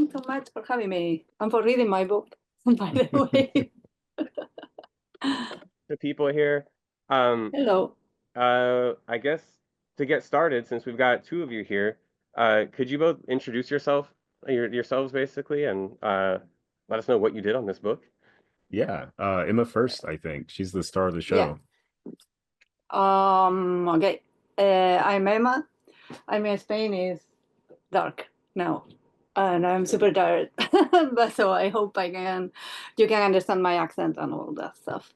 thanks so much for having me and for reading my book, by the way. The people here. Um, Hello. I guess to get started, since we've got two of you here, could you both introduce yourselves basically, and let us know what you did on this book? Yeah, Emma first, I think. She's the star of the Yeah. show. Okay. I'm Emma. I'm in Spain. Is dark now, and I'm super tired. But so I hope you can understand my accent and all that stuff.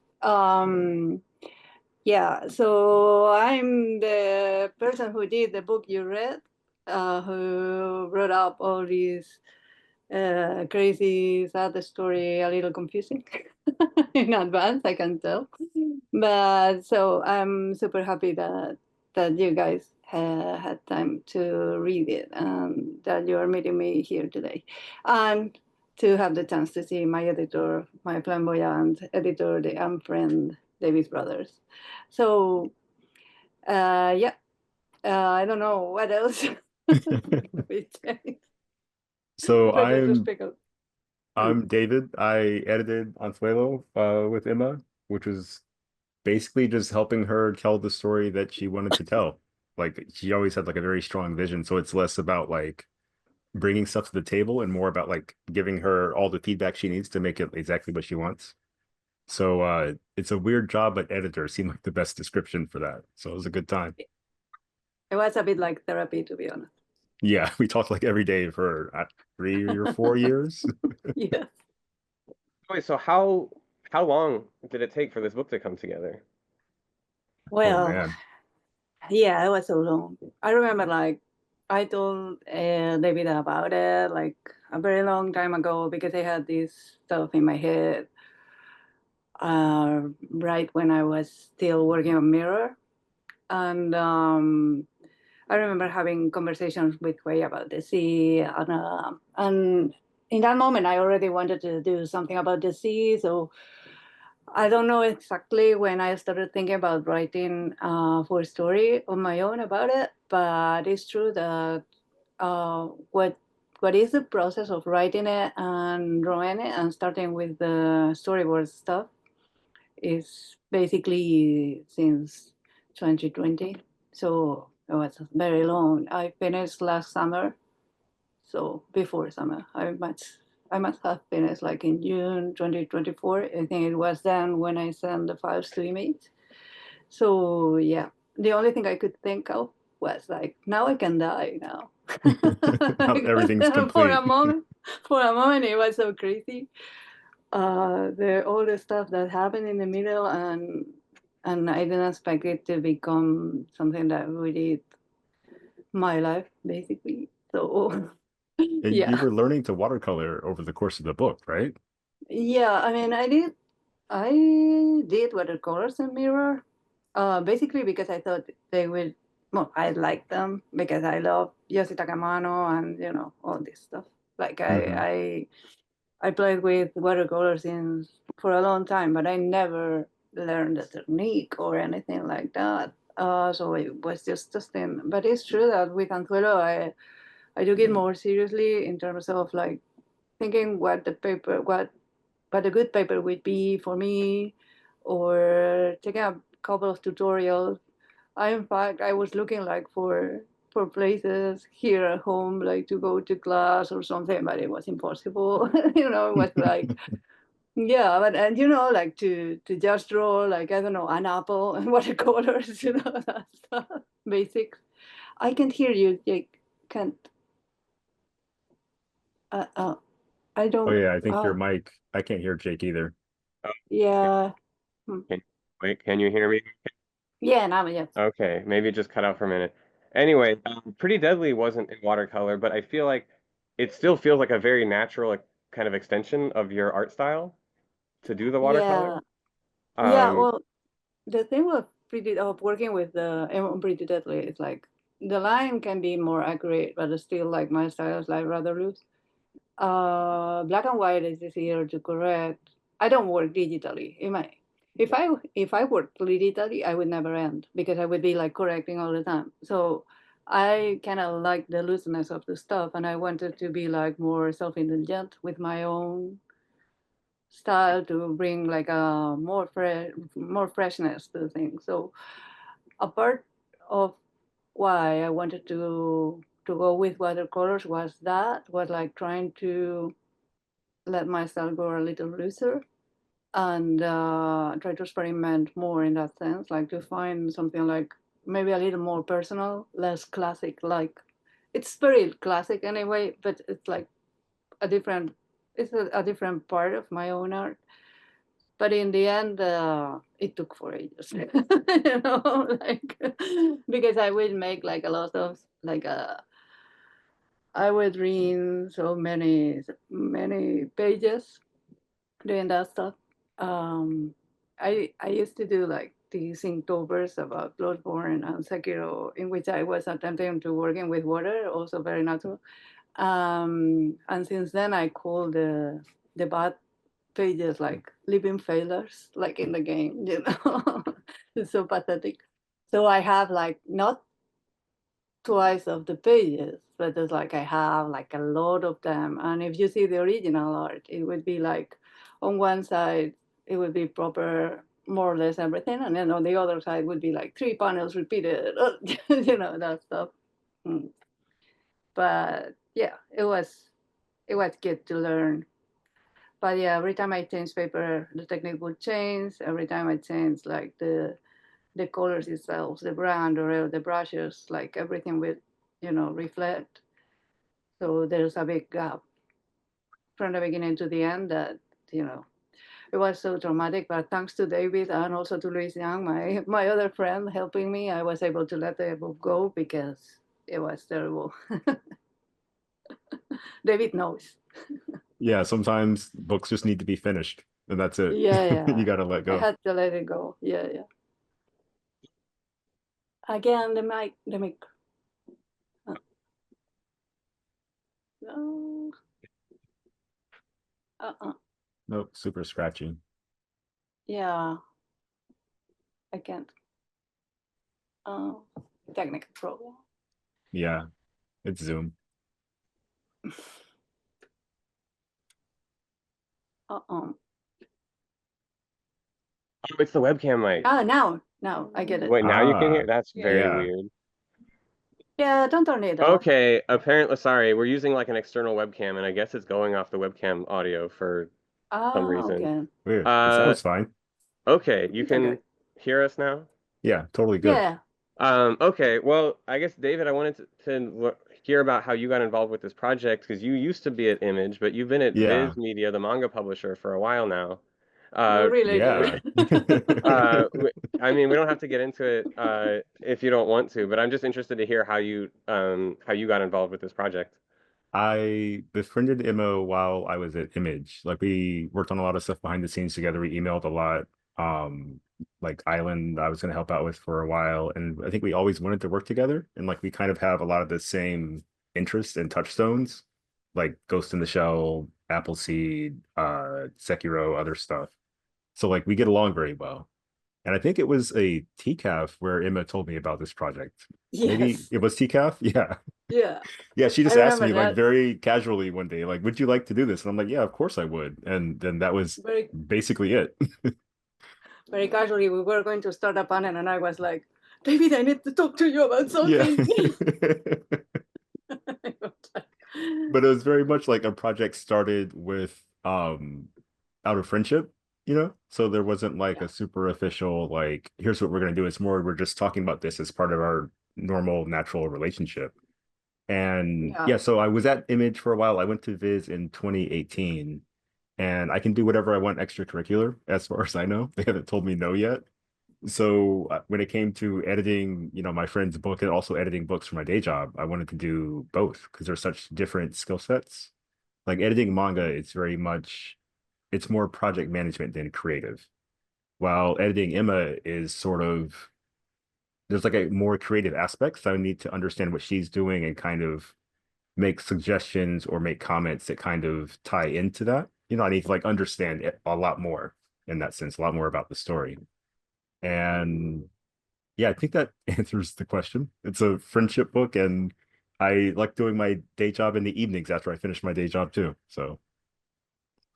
Yeah. So I'm the person who did the book you read, who wrote up all these crazy, sad story, a little confusing in advance, I can tell. But so I'm super happy that you guys had time to read it and that you are meeting me here today. And to have the chance to see my editor, my flamboyant editor, and friend, David Brothers. So, yeah, I don't know what else. So Better to speak up. I'm David. I edited Anzuelo with Emma, which was basically just helping her tell the story that she wanted to tell. Like she always had like a very strong vision, so it's less about like bringing stuff to the table and more about like giving her all the feedback she needs to make it exactly what she wants. So it's a weird job, but editor seemed like the best description for that. So it was a good time. It was a bit like therapy, to be honest. Yeah, we talked like every day for 3 or 4 years. Yeah. Wait, so how long did it take for this book to come together? Oh Well, man. yeah, it was so long. I remember like I told David about it like a very long time ago because I had this stuff in my head right when I was still working on Mirror. And I remember having conversations with Way about the sea. And in that moment, I already wanted to do something about the sea. So I don't know exactly when I started thinking about writing for a story on my own about it, but it's true that what is the process of writing it and drawing it and starting with the storyboard stuff is basically since 2020. So it was very long. I finished last summer, so before summer. I must have finished like in June 2024. I think it was then when I sent the files to Image. So yeah, the only thing I could think of was like, now I can die now. Now everything's for complete. for a moment, it was so crazy. All the stuff that happened in the middle, and I didn't expect it to become something that really my life basically. So And you yeah. were learning to watercolor over the course of the book, right? Yeah, I mean, I did watercolors in Mirror, basically because I thought they would, well, I liked them because I love Yoshi Takamano and, all this stuff. Like Hmm. I played with watercolors for a long time, but I never learned the technique or anything like that. So it was just a thing. But it's true that with Anzuelo, I took it more seriously in terms of like thinking what a good paper would be for me, or taking a couple of tutorials. In fact, I was looking like for places here at home, like to go to class or something, but it was impossible. It was like, yeah, but and like to just draw like I don't know an apple and watercolors, that stuff, basics. I can't hear you, Jake. Can't. Uh, uh, I Oh don't. yeah, I think your mic, I can't hear Jake either. Oh, Yeah. Hmm. can, wait, can you hear me? Yeah, now yes. Okay, maybe it just cut out for a minute. Anyway, Pretty Deadly wasn't in watercolor, but I feel like it still feels like a very natural like, kind of extension of your art style to do the watercolor. Yeah. Yeah. Um, Well, the thing of working with the Pretty Deadly is like the line can be more accurate, but still like my style is like rather loose. Black and white is easier to correct. I don't work digitally. If I worked digitally, I would never end because I would be like correcting all the time. So I kind of like the looseness of the stuff, and I wanted to be like more self-indulgent with my own style to bring like a more freshness to things. So a part of why I wanted to go with watercolors was like trying to let my style go a little looser and try to experiment more in that sense, like to find something like maybe a little more personal, less classic. Like it's very classic anyway, but it's like a different, it's a different part of my own art. But in the end, it took for ages, you know, like because I would make like a lot of like I would read so many pages doing that stuff. Um, I used to do like these Inktovers about Bloodborne and Sekiro, in which I was attempting to working with water, also very natural. And since then, I call the bad pages like living failures, like in the game. You know, it's so pathetic. So I have like not twice of the pages, but it's like I have like a lot of them. And if you see the original art, it would be like on one side, it would be proper, more or less everything. And then on the other side would be like 3 panels repeated, you know, that stuff. Mm. But yeah, it was good to learn. But yeah, every time I change paper, the technique would change. Every time I change like the colors itself, the brand or the brushes, like everything would, you know, reflect. So there's a big gap from the beginning to the end that, you know, it was so traumatic. But thanks to David and also to Luis Young, my other friend helping me, I was able to let the book go because it was terrible. David knows. Yeah, sometimes books just need to be finished, and that's it. Yeah, You yeah. got to let I go. had to let it go. Yeah, yeah. Again, the mic. No. Uh-uh. Nope, super scratchy. Yeah, I can't. Uh, Technical problem. Yeah, it's Zoom. Uh-uh. Oh, it's the webcam mic. Ah, now I get it. Wait, now you can hear? Ah, That's very yeah. weird. Yeah, don't turn it off. Okay, apparently, sorry, we're using like an external webcam, and I guess it's going off the webcam audio for some Ah, reason. okay. Weird. It Uh, sounds fine. okay, you Okay, can good. hear us now? Yeah, totally good. Yeah. Okay, well, I guess David, I wanted to hear about how you got involved with this project because you used to be at Image, but you've been at Yeah, Viz Media, the manga publisher, for a while now. No, really, yeah. dude. I mean, we don't have to get into it if you don't want to, but I'm just interested to hear how you got involved with this project. I befriended Emma while I was at Image. Like we worked on a lot of stuff behind the scenes together. We emailed a lot. Like Island, I was going to help out with for a while, and I think we always wanted to work together. And like we kind of have a lot of the same interests and touchstones, like Ghost in the Shell, Appleseed, Sekiro, other stuff. So like we get along very well. And I think it was a TCAF where Emma told me about this project. Maybe Yes. it was TCAF. Yeah. Yeah. Yeah, she I just asked remember me like that. very casually one day, like, would you like to do this? And I'm like, yeah, of course I would. And then that was Very, basically it. very casually, we were going to start a panel, and I was like, David, I need to talk to you about Yeah. something. But it was very much like a project started with out of friendship, you know? So there wasn't like Yeah. a super official like here's what we're gonna do. It's more we're just talking about this as part of our normal natural relationship. And Yeah. yeah, so I was at Image for a while. I went to Viz in 2018, and I can do whatever I want extracurricular as far as I know. They haven't told me no yet. So when it came to editing, you know, my friend's book and also editing books for my day job, I wanted to do both because they're such different skill sets. Like editing manga, it's more project management than creative. While editing Emma is sort of there's like a more creative aspect. So I need to understand what she's doing and kind of make suggestions or make comments that kind of tie into that. You know, I need to like understand it a lot more in that sense, a lot more about the story. And Yeah, I think that answers the question. It's a friendship book, and I like doing my day job in the evenings after I finish my day job too. So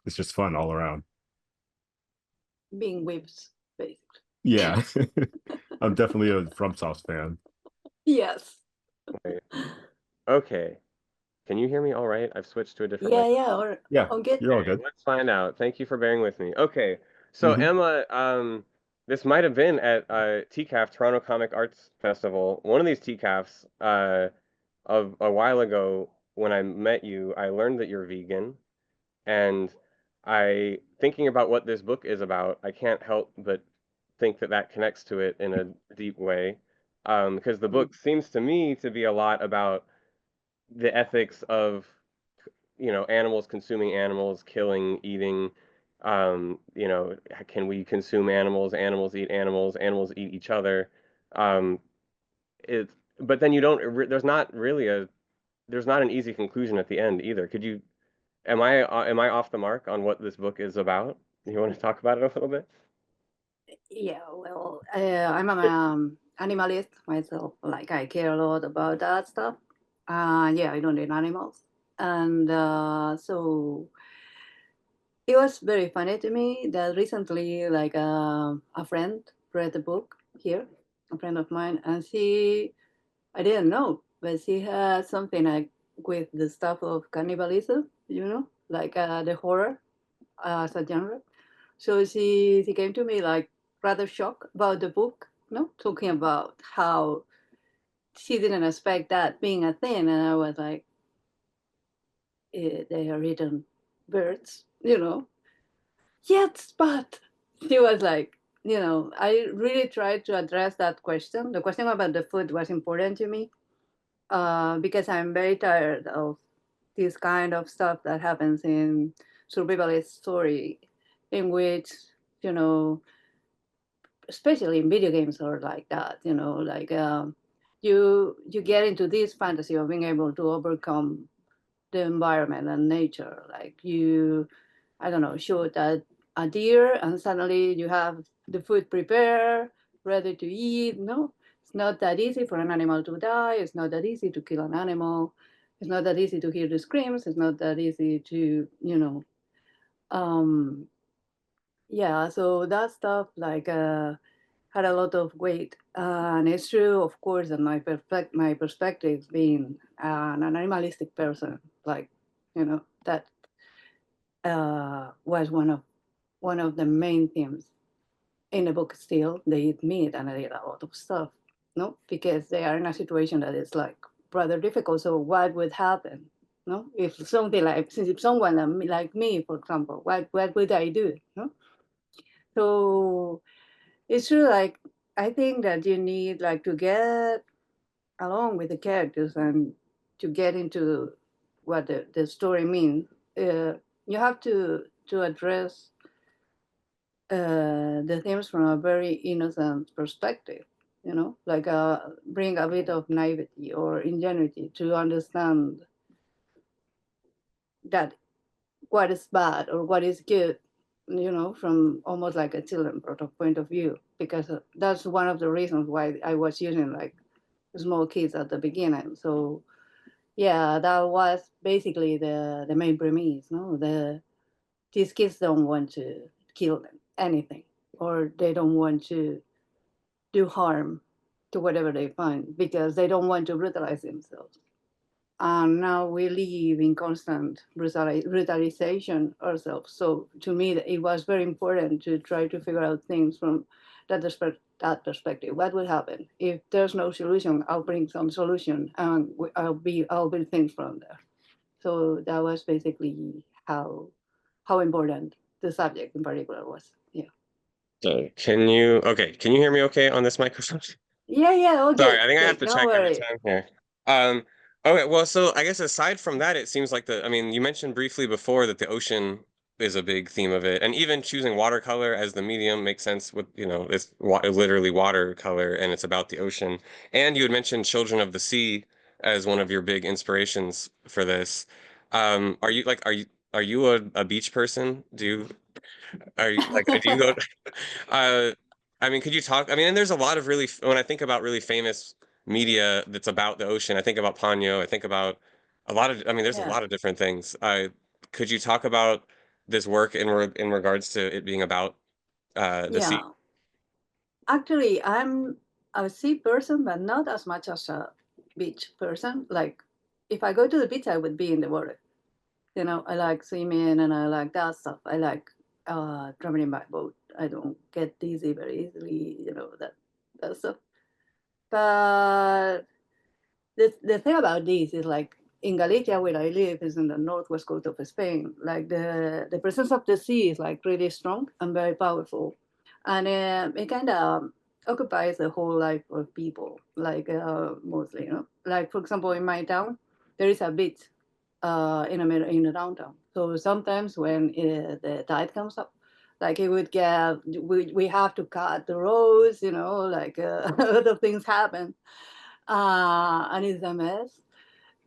it's just fun all around. Being whips, basically. Yeah. I'm definitely a FromSoft fan. Yes. Wait. Okay. Can you hear me all right? I've switched to a different Yeah, mic. yeah. Or Yeah, okay. you're all Okay, good. let's find out. Thank you for bearing with me. Okay, so Hmm. Emma, this might have been at TCAF, Toronto Comic Arts Festival. One of these TCAFs, of a while ago when I met you, I learned that you're vegan, and thinking about what this book is about, I can't help but think that that connects to it in a deep way, because the Mm. book seems to me to be a lot about the ethics of animals consuming animals, killing, eating. Can we consume animals? Animals eat each other. Um, it's but then you don't. There's not an easy conclusion at the end either. Could you? Am I off the mark on what this book is about? You want to talk about it a little bit? Yeah, well, I'm an animalist myself. Like I care a lot about that stuff. Yeah, I don't eat animals, and so it was very funny to me that recently, like a friend read the book here, a friend of mine, and I didn't know, but she had something like with the stuff of cannibalism, like the horror as a genre. So she came to me like rather shocked about the book, talking about how she didn't expect that being a thing, and I was like, they are eating birds, Yes, but she was like, I really tried to address that question. The question about the food was important to me because I'm very tired of this kind of stuff that happens in survivalist story, in which you know, especially in video games or like that, like you get into this fantasy of being able to overcome the environment and nature, like I don't know, shoot a deer and suddenly you have the food prepared, ready to eat. No, it's not that easy for an animal to die. It's not that easy to kill an animal. It's not that easy to hear the screams. It's not that easy to, um, yeah. So that stuff like had a lot of weight, and it's true, of course, that my perspective being an animalistic person, like that was one of the main themes in the book. Still they eat meat and they eat a lot of stuff, no, because they are in a situation that is like rather difficult. So what would happen, no, if something like, since if someone like me, for example, what would I do, no? So it's true, like I think that you need like to get along with the characters and to get into what the story means. You have to address the themes from a very innocent perspective, like bring a bit of naivety or ingenuity to understand that what is bad or what is good, from almost like a children point of view, because that's one of the reasons why I was using like small kids at the beginning. So yeah, that was basically the main premise, no? These kids don't want to kill anything, or they don't want to do harm to whatever they find because they don't want to brutalize themselves. And now we live in constant brutalization ourselves. So to me, it was very important to try to figure out things from that perspective. What would happen if there's no solution? I'll bring some solution, and I'll build things from there. So that was basically how important the subject in particular was. Yeah. So can you hear me okay on this microphone? Yeah. Yeah. All Sorry, good. I think I have Good. to No check every worry. time here. Um, okay, well, so I guess aside from that, it seems like I mean, you mentioned briefly before that the ocean is a big theme of it, and even choosing watercolor as the medium makes sense with, it's literally watercolor and it's about the ocean. And you had mentioned Children of the Sea as one of your big inspirations for this. Are you a beach person? Are you like, do you go, uh, I mean, could you talk? I mean, and there's a lot of really, when I think about really famous media that's about the ocean, I think about Ponyo, I think about a lot of, I mean, there's a Yeah, lot of different things. Could you talk about this work in regards to it being about the sea? yeah. Actually, I'm a sea person, but not as much as a beach person. Like, if I go to the beach, I would be in the water. You know, I like swimming and I like that stuff. I like traveling by boat. I don't get dizzy very easily. You know that stuff. But the thing about this is like in Galicia, where I live, is in the northwest coast of Spain. Like the presence of the sea is like really strong and very powerful, and it kind of occupies the whole life of people. Like mostly, you know. Like for example, in my town, there is a beach in the downtown. So sometimes when the tide comes up, like it would get we have to cut the roads. You know, like a lot of things happen and it's a mess.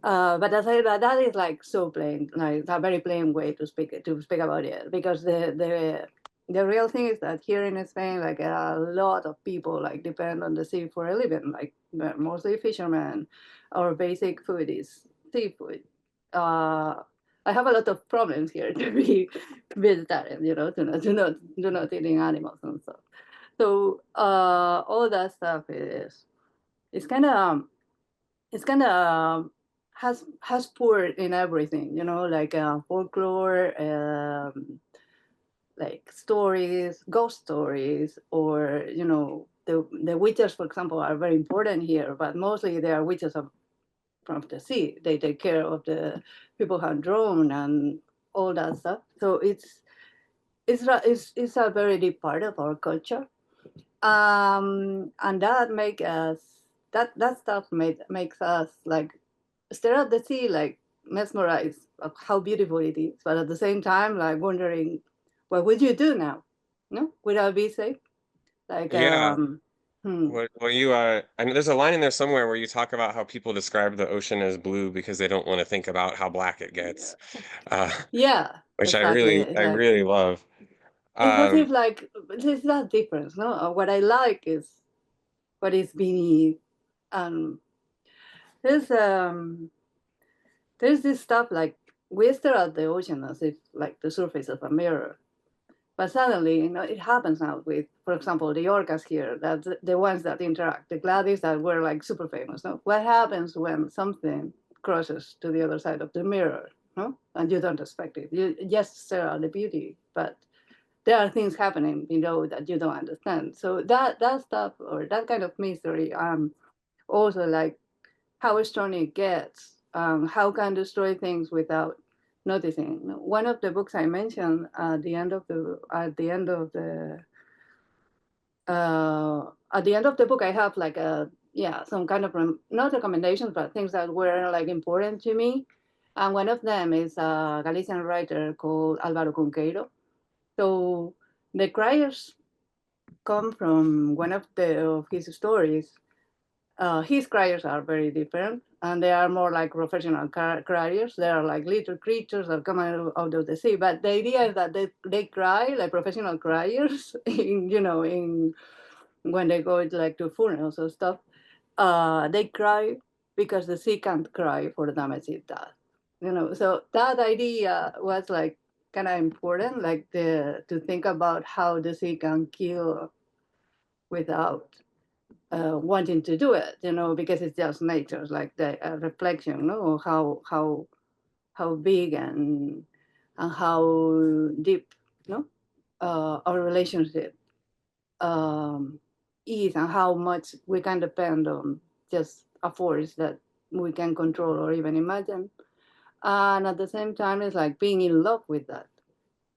But I say that that is like so plain, like a very plain way to speak about it, because the real thing is that here in Spain, like a lot of people like depend on the sea for a living, like mostly fishermen. Our basic food is seafood. Uh, I have a lot of problems here to be vegetarian, you know, to not eating animals and stuff. So all that stuff is it's kind of it's kind of has poured in everything, you know, like folklore, like stories, ghost stories, or you know, the witches, for example, are very important here, but mostly they are witches from the sea. They take care of the people who are drowned and all that stuff. So it's a very deep part of our culture, and that make us that stuff makes us like stare at the sea, like mesmerized of how beautiful it is, but at the same time, like wondering, what would you do now? No, would I be safe? Like, Yeah. hmm, Well, I mean, there's a line in there somewhere where you talk about how people describe the ocean as blue because they don't want to think about how black it gets, uh, yeah, which exactly. It's I like really love. it's as Um, if like there's that difference. No, what I like is what is beneath, and there's um there's this stuff like we stare at the ocean as if like the surface of a mirror. But suddenly, you know, it happens now with, for example, the orcas here, that the ones that interact, the gladys that were like super famous. No? What happens when something crosses to the other side of the mirror, no? And you don't expect it? You just stare at the beauty, but there are things happening below that you don't understand. So that stuff or that kind of mystery, also like how strong it gets, how can destroy things without noticing. One of the books I mentioned at the end of the book, I have like a some kind of not recommendations, but things that were like important to me. And one of them is a Galician writer called Álvaro Cunqueiro. So the criers come from one of his stories. His criers are very different, and they are more like professional criers. They are like little creatures that come out of the sea. But the idea is that they cry like professional criers, in when they go like to funerals or stuff. They cry because the sea can't cry for the damage it does. So that idea was like kind of important, like to think about how the sea can kill without wanting to do it, because it's just nature, like the reflection, no, how big and how deep, no, our relationship um, is, and how much we can depend on just a force that we can control or even imagine, and at the same time, it's like being in love with that,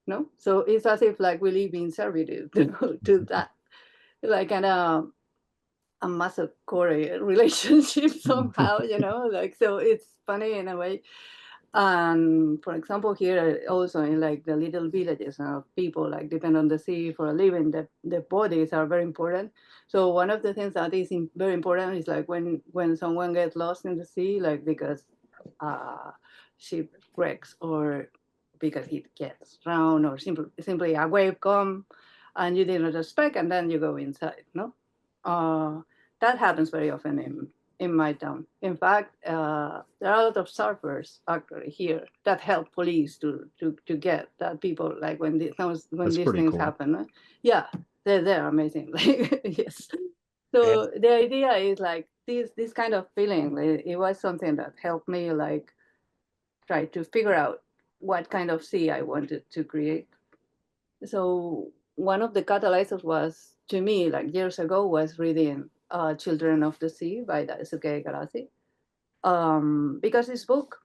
no. So it's as if like we live in servitude to that, like a masochoric relationship somehow, like, so it's funny in a way. And for example, here also in like the little villages of people like depend on the sea for a living, the bodies are very important. So one of the things that is very important is like when someone gets lost in the sea, like because ship wrecks or because he gets drowned or simply a wave come, and you didn't expect, and then you go inside. No, that happens very often in my town. In fact, there are a lot of surfers actually here that help police to get that people, like when That's these pretty things cool. happen. Yeah, they're amazing. Like, yes. Yeah. So the idea is like this kind of feeling. It was something that helped me like try to figure out what kind of sea I wanted to create. So one of the catalyzers was, to me, like years ago, was reading Children of the Sea by Daisuke Igarashi. Because this book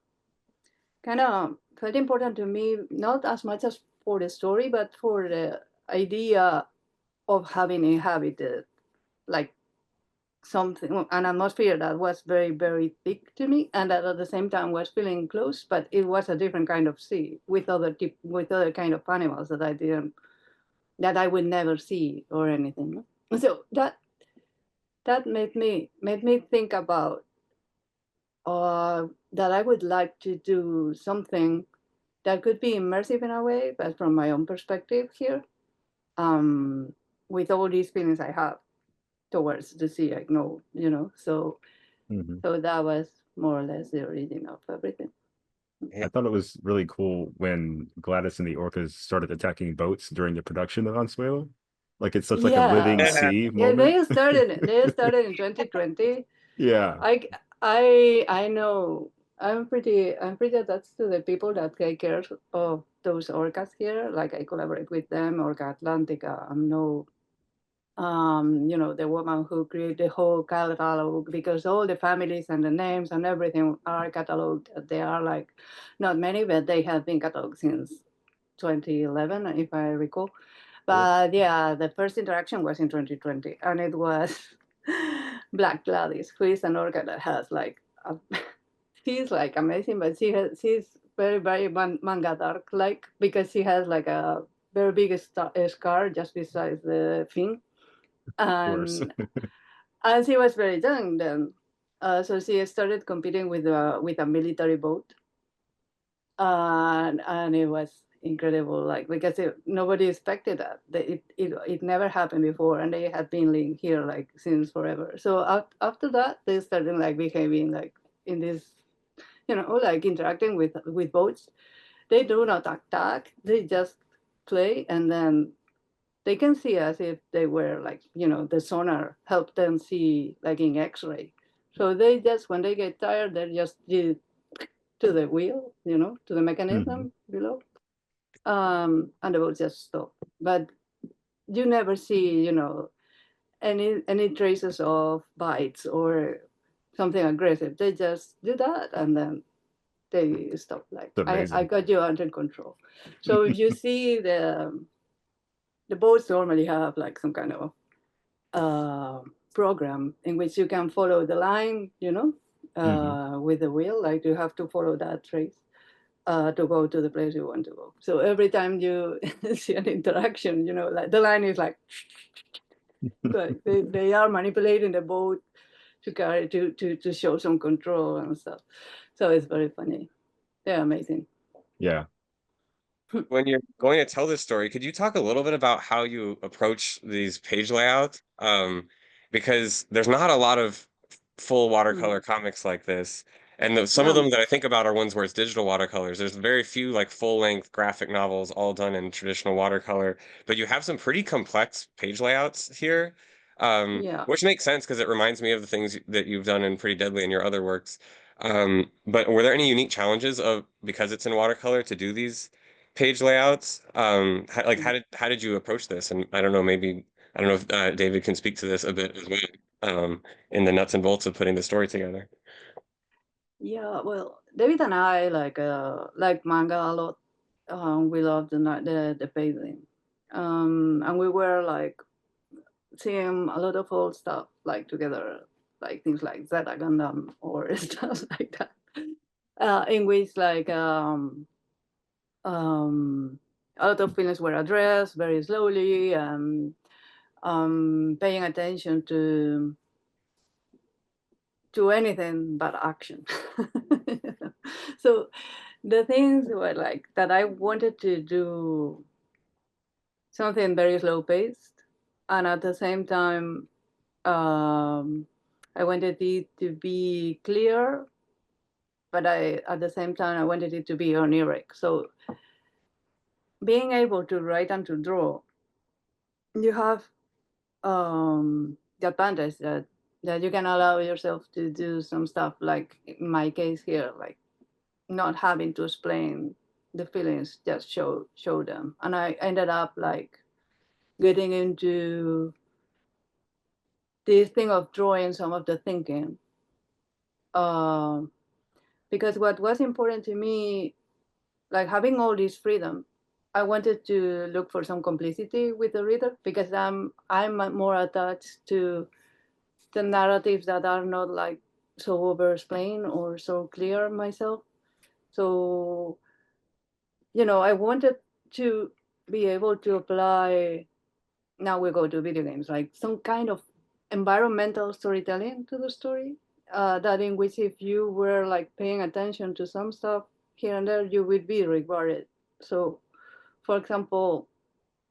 kind of felt important to me, not as much as for the story, but for the idea of having inhabited like something, an atmosphere that was very, very thick to me, and that at the same time was feeling close, but it was a different kind of sea with with other kind of animals that I would never see or anything. So that made me think about that I would like to do something that could be immersive in a way, but from my own perspective here, um, with all these feelings I have towards the sea, I know, So Hmm. so that was more or less the origin of everything. I thought it was really cool when Gladys and the orcas started attacking boats during the production of Anzuelo. Like it's such like a living Yeah, sea yeah. moment. They started in 2020. Yeah, I I know I'm pretty attached to the people that take care of those orcas here. Like I collaborate with them, Orca Atlantica. I'm no the woman who created the whole catalog, because all the families and the names and everything are cataloged. They are like not many, but they have been cataloged since 2011, if I recall. cool. But yeah, the first interaction was in 2020, and it was Black Gladys, who is an orca that has like she's like amazing, but she's very, very manga dark like, because she has like a very big scar just beside the fin, Of course. and she was very young then. So she started competing with a military boat, and it was incredible, like, because nobody expected that. It never happened before, and they had been living here like since forever. So after that, they started like behaving like in this, like interacting with boats. They do not attack; they just play, and then they can see as if they were like, the sonar helped them see like in X-ray. So they just, when they get tired, they just do to the wheel, to the Hmm. mechanism below, and the boat just stop. But you never see, any traces of bites or something aggressive. They just do that, and then they stop. Like, It's I amazing. got you under control. So if you see the boats normally have like some kind of program in which you can follow the line, Hmm. with the wheel. Like you have to follow that trace to go to the place you want to go. So every time you see an interaction, like the line is like they are manipulating the boat to carry to show some control and stuff. So it's very funny. They're amazing. Yeah. When you're going to tell this story, could you talk a little bit about how you approach these page layouts? Because there's not a lot of full watercolor Mm. comics like this. And some of No. them that I think about are ones where it's digital watercolors. There's very few like full-length graphic novels all done in traditional watercolor, but you have some pretty complex page layouts here, Yeah. which makes sense because it reminds me of the things that you've done in Pretty Deadly and your other works. But were there any unique challenges of because it's in watercolor to do these page layouts? Like Mm. how did you approach this? And I don't know, maybe I don't know if David can speak to this a bit as well, in the nuts and bolts of putting the story together. Yeah. Well, David and I like manga a lot. We love the pacing, and we were like seeing a lot of old stuff like together, like things like Zeta Gundam or stuff like that, in which like a lot of feelings were addressed very slowly, and paying attention to anything but action. So the things were like that I wanted to do something very slow paced, and at the same time, I wanted it to be clear, but at the same time I wanted it to be oniric. So being able to write and to draw, you have the advantage that you can allow yourself to do some stuff, like in my case here, like not having to explain the feelings, just show them. And I ended up like getting into this thing of drawing some of the thinking, because what was important to me, like having all this freedom, I wanted to look for some complicity with the reader, because I'm more attached to the narratives that are not like so over explained or so clear myself. So, I wanted to be able to apply, now we go to video games, like some kind of environmental storytelling to the story, that in which if you were like paying attention to some stuff here and there, you would be rewarded. So, for example,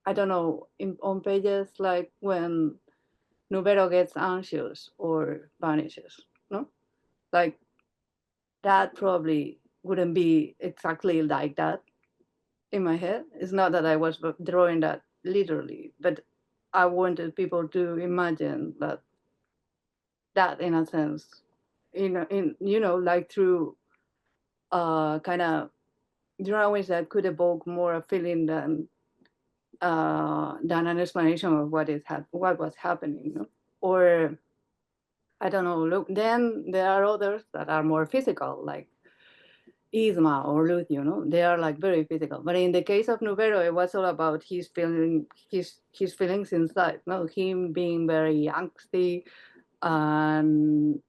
I don't know, on pages like when Nubero gets anxious or vanishes, no? Like that probably wouldn't be exactly like that in my head. It's not that I was drawing that literally, but I wanted people to imagine that in a sense, like through kind of drawings that could evoke more a feeling than an explanation of what was happening, no? Or I don't know. Look, then there are others that are more physical, like Isma or Lucio. They are like very physical. But in the case of Nubero, it was all about his feelings inside. No, him being very angsty and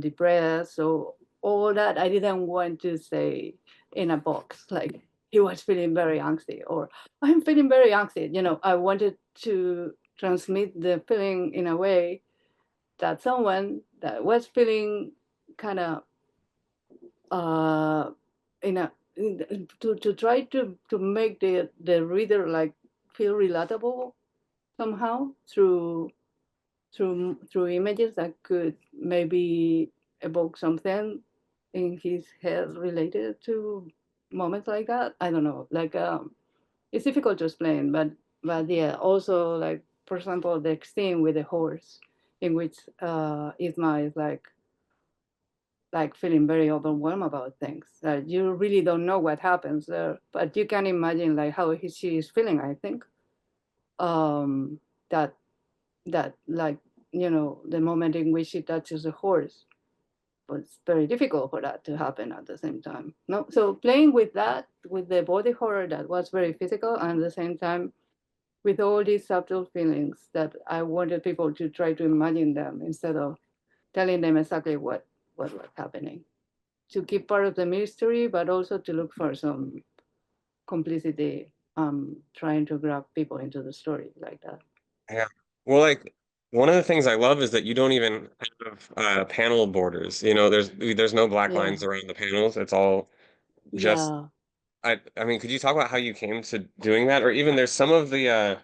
depressed. So all that I didn't want to say in a box, like he was feeling very angsty or I'm feeling very angsty. I wanted to transmit the feeling in a way that someone that was feeling kind of uh, in a to try to make the reader like feel relatable somehow through images that could maybe evoke something in his head related to moments like that. I don't know, like it's difficult to explain, but yeah, also like for example the scene with the horse in which Isma is like feeling very overwhelmed about things that you really don't know what happens there, but you can imagine like how she is feeling. I think um, that like the moment in which she touches the horse was very difficult for that to happen at the same time. No, so playing with that, with the body horror that was very physical, and at the same time with all these subtle feelings that I wanted people to try to imagine them instead of telling them exactly what was happening, to keep part of the mystery, but also to look for some complicity, trying to grab people into the story like that. Yeah. Well, like one of the things I love is that you don't even have panel borders. There's no black Yeah, lines around the panels. It's all just yeah. I mean, could you talk about how you came to doing that? Or even there's some of the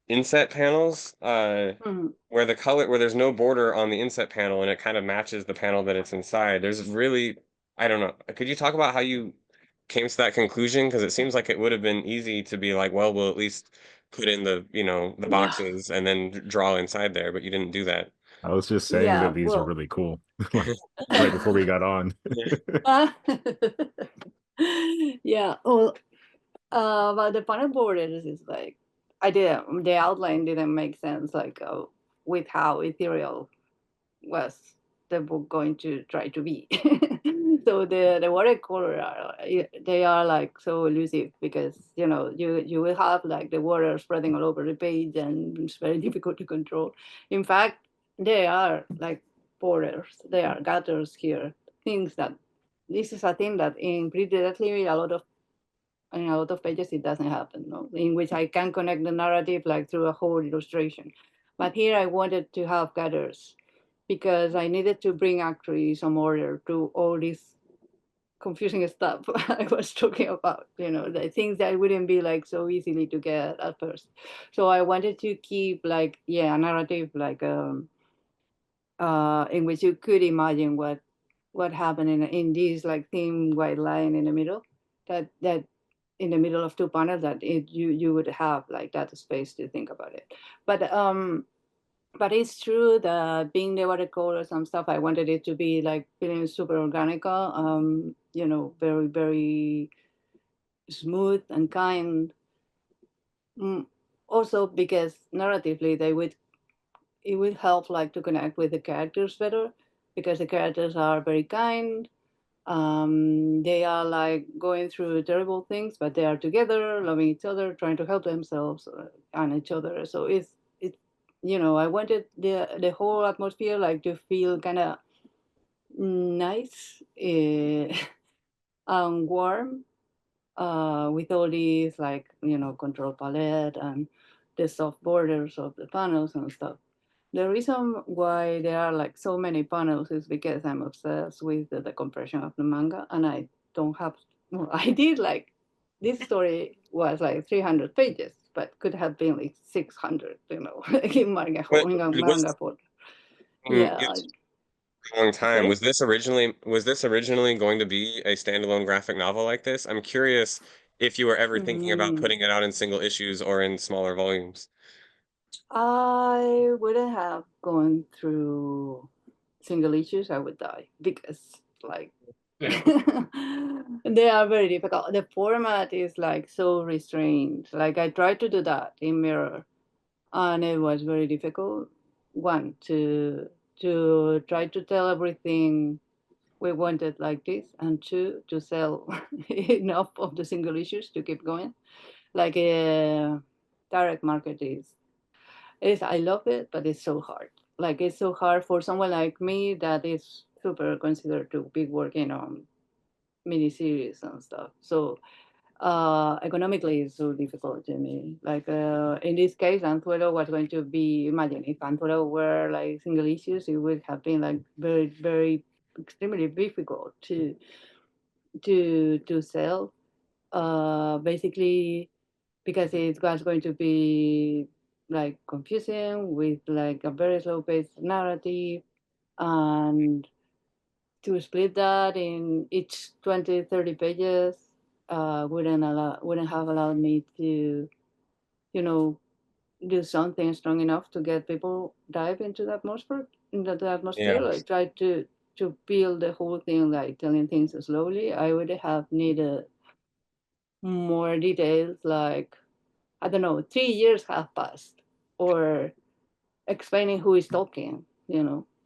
inset panels Mhm. where there's no border on the inset panel and it kind of matches the panel that it's inside. There's really, I don't know. Could you talk about how you came to that conclusion? Because it seems like it would have been easy to be like, well, we'll at least put in the Yeah, boxes and then draw inside there, but you didn't do that. I was just saying yeah. that these are Well, really cool. Like right before we got on. yeah. Well, but the panel borders is like the outline didn't make sense, like with how ethereal was the book going to try to be. So the watercolor they are like so elusive because you will have like the water spreading all over the page and it's very difficult to control. In fact, they are like borders, they are gutters here, things that this is a thing that in Pretty Deadly in a lot of pages it doesn't happen, no? In which I can connect the narrative like through a whole illustration. But here I wanted to have gutters because I needed to bring actually some order to all these confusing stuff I was talking about, the things that wouldn't be like so easily to get at first. So I wanted to keep like, a narrative like in which you could imagine what happened in this like thin white line in the middle, that in the middle of two panels, that you would have like that space to think about it. But it's true that being the watercolors and stuff, I wanted it to be like feeling super organic, very, very smooth and kind. Also because narratively, it would help like to connect with the characters better, because the characters are very kind. They are like going through terrible things, but they are together, loving each other, trying to help themselves and each other. So it's I wanted the whole atmosphere like to feel kind of nice and warm, with all these like control palette and the soft borders of the panels and stuff. The reason why there are like so many panels is because I'm obsessed with the compression of the manga, and I don't have. Well, I did like this story was like 300 pages, but could have been like 600. Like in manga, But in a it was manga port. it Yeah. was a long time. Sorry. Was this originally going to be a standalone graphic novel like this? I'm curious if you were ever thinking about Mm, putting it out in single issues or in smaller volumes. I wouldn't have gone through single issues. I would die because like Yeah. they are very difficult. The format is like so restrained. Like I tried to do that in Mirror, and it was very difficult. One to try to tell everything we wanted like this, and two to sell enough of the single issues to keep going. Like direct market is I love it, but it's so hard. Like it's so hard for someone like me that is super considered to be working on miniseries and stuff. So economically, it's so difficult to me. Like in this case, Anzuelo was going to be. Imagine if Anzuelo were like single issues, it would have been like very, very extremely difficult to sell. Basically, because it was going to be like confusing with like a very slow paced narrative, and to split that in each 20, 30 pages wouldn't have allowed me to you know do something strong enough to get people dive into the atmosphere, Yeah. like try to build the whole thing, like telling things slowly. I would have needed more details, like I don't know, 3 years have passed, or explaining who is talking,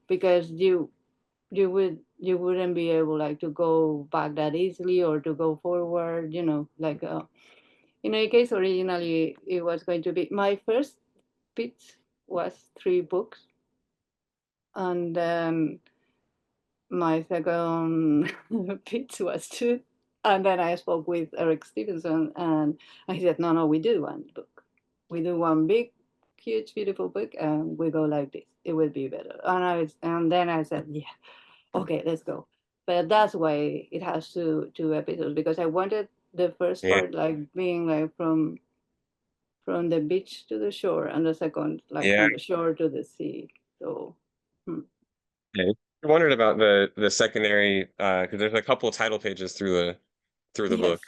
because you wouldn't be able like to go back that easily or to go forward, like in any case, originally it was going to be my first pitch was 3 books, and then my second pitch was 2, and then I spoke with Eric Stevenson, and he said, no, we do one book, we do one big, huge, beautiful book, and we go like this. It will be better. And then I said, yeah, okay, let's go. But that's why it has two episodes, because I wanted the first Yeah. part like being like from the beach to the shore, and the second like Yeah. from the shore to the sea. So Yeah. I wondered about the secondary because there's a couple of title pages through the yes, book.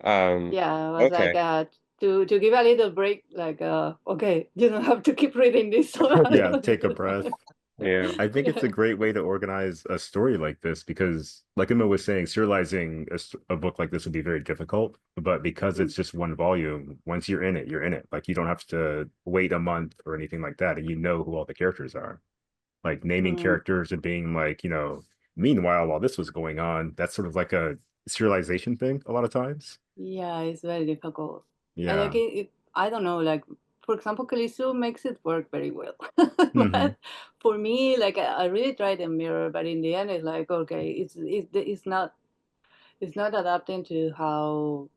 Um, yeah, I was like okay. to give a little break, like okay, you don't have to keep reading this. Yeah, take a breath. Yeah. I think it's Yeah. a great way to organize a story like this because, like Emma was saying, serializing a book like this would be very difficult. But because Mm, it's just one volume, once you're in it, you're in it. Like you don't have to wait a month or anything like that, and you know who all the characters are. Like naming mm. characters and being like, meanwhile, while this was going on, that's sort of like a serialization thing a lot of times. Yeah, it's very difficult. I like Yeah. I don't know, like for example, Callisto makes it work very well. Hmm. But for me, like I really tried the mirror, but in the end, it's like okay, it's not adapting to how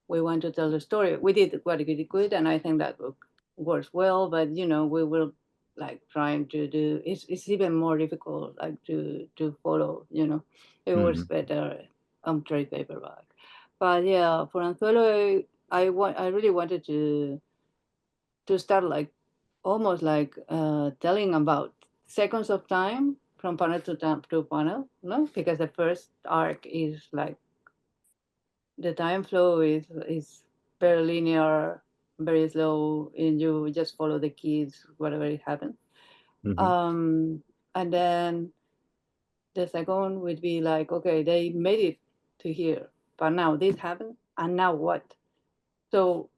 we want to tell the story. We did what we could, and I think that book works well. But we will like trying to do. It's even more difficult, like to follow. It works Hmm. better. trade paperback. But yeah, for Anzuelo, I really wanted to start like almost like telling about seconds of time from panel to panel, no? Because the first arc is like the time flow is very linear, very slow, and you just follow the keys, whatever it happens. Mhm. And then the second would be like, okay, they made it to here, but now this happened, and now what? So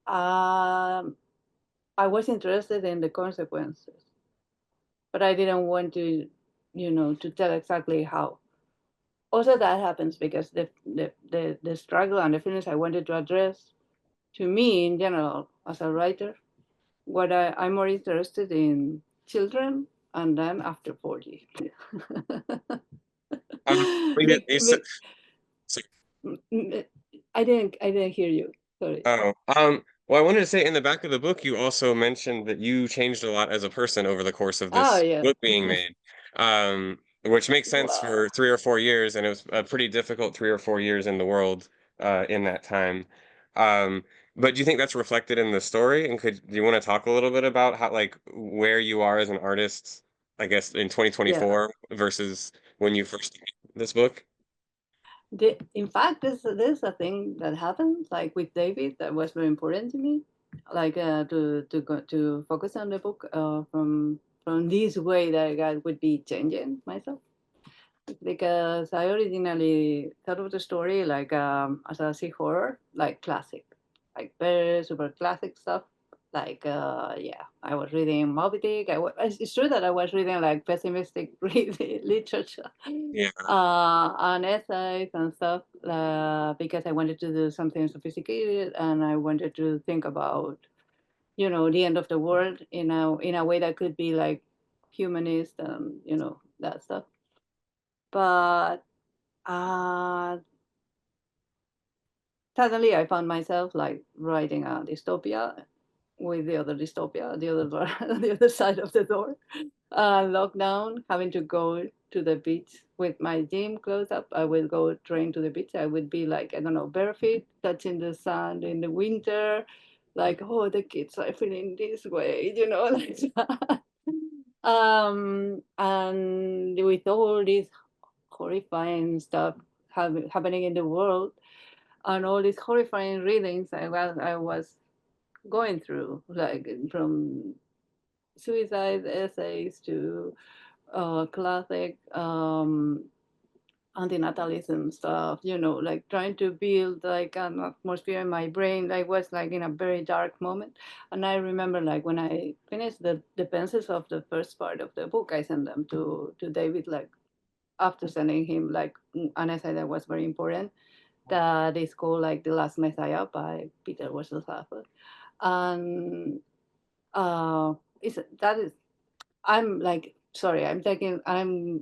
I was interested in the consequences, but I didn't want to, to tell exactly how. Also, that happens because the struggle and the feelings I wanted to address, to me in general, as a writer, what I'm more interested in children and then after 40. We, Be- you said, be- I didn't hear you. Sorry. oh, well, I wanted to say in the back of the book, you also mentioned that you changed a lot as a person over the course of Oh this yeah. book being made, which makes sense Wow. for 3 or 4 years, and it was a pretty difficult 3 or 4 years in the world, in that time. Um, but do you think that's reflected in the story? And do you want to talk a little bit about how, like, where you are as an artist, I guess, in Yeah. 2024 versus when you first made this book? In fact, this is a thing that happened, like with David, that was very important to me, like to focus on the book from this way that I would be changing myself, because I originally thought of the story like as a sea horror, like classic, like very super classic stuff. Like yeah, I was reading Moby Dick. It's true that I was reading like pessimistic literature, Yeah. and essays and stuff, because I wanted to do something sophisticated and I wanted to think about the end of the world in a way that could be like humanist and that stuff. But uh, suddenly I found myself like writing a dystopia with the other dystopia, the other door, the other side of the door. Lockdown, having to go to the beach with my gym clothes up. I will go train to the beach. I would be like, I don't know, barefoot, touching the sand in the winter, like, oh, the kids are feeling this way, like that. And with all this horrifying stuff happening in the world, and all these horrifying readings I was going through, like from suicide essays to classic antinatalism stuff, like trying to build like an atmosphere in my brain. I was like in a very dark moment. And I remember like when I finished the pencils of the first part of the book, I sent them to David, like after sending him like an essay that was very important, that is called like The Last Messiah by Peter Wessel-Safer. And is that is I'm like, sorry, I'm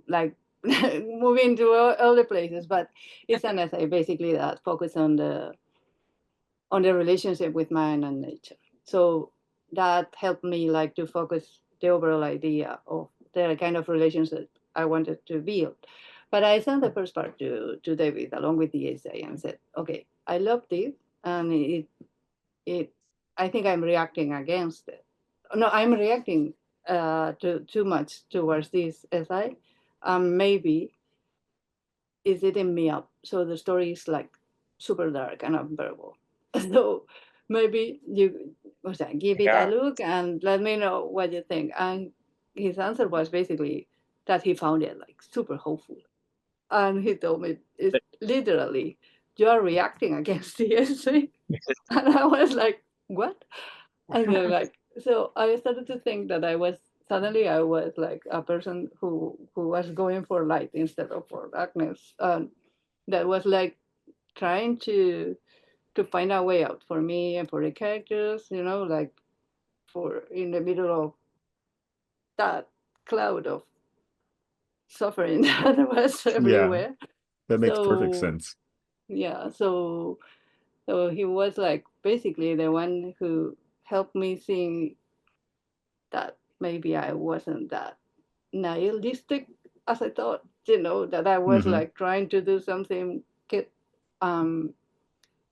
like moving to all the places, but it's an essay basically that focuses on the relationship with man and nature. So that helped me like to focus the overall idea of the kind of relationship I wanted to build. But I sent the first part to David along with the essay and said, okay, I love this, and it I think I'm reacting against it. No, I'm reacting to too much towards this essay. Maybe is eating me up. So the story is like super dark and unbearable. So maybe you give it a Yeah. look and let me know what you think. And his answer was basically that he found it like super hopeful. And he told me it's literally you are reacting against the essay. And I was like, what? And then like so I started to think that I was like a person who was going for light instead of for darkness. That was like trying to find a way out for me and for the characters, like for in the middle of that cloud of suffering that was Yeah, everywhere. that makes perfect So sense. yeah, so he was like basically the one who helped me see that maybe I wasn't that nihilistic as I thought. that I was Mhm. like trying to do something. Um,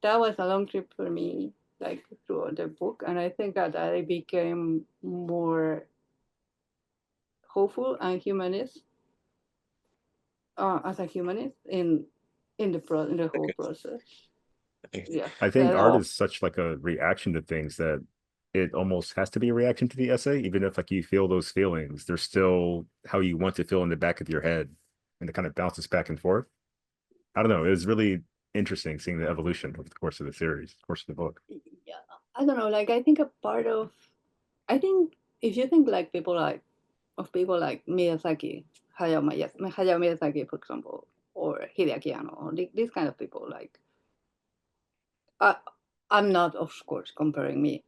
that was a long trip for me, like through the book, and I think that I became more hopeful and humanist as a humanist in the whole process. Yeah, I think art that is such like a reaction to things that it almost has to be a reaction to the essay, even if like you feel those feelings, they're still how you want to feel in the back of your head, and it kind of bounces back and forth. I don't know. It was really interesting seeing the evolution over the course of the series, course of the book. yeah, I don't know. Like I think a part of I think if you think like people like Miyazaki, Hayao Miyazaki, for example, or Hideaki Anno, or these kind of people, like I, I'm not, of course, comparing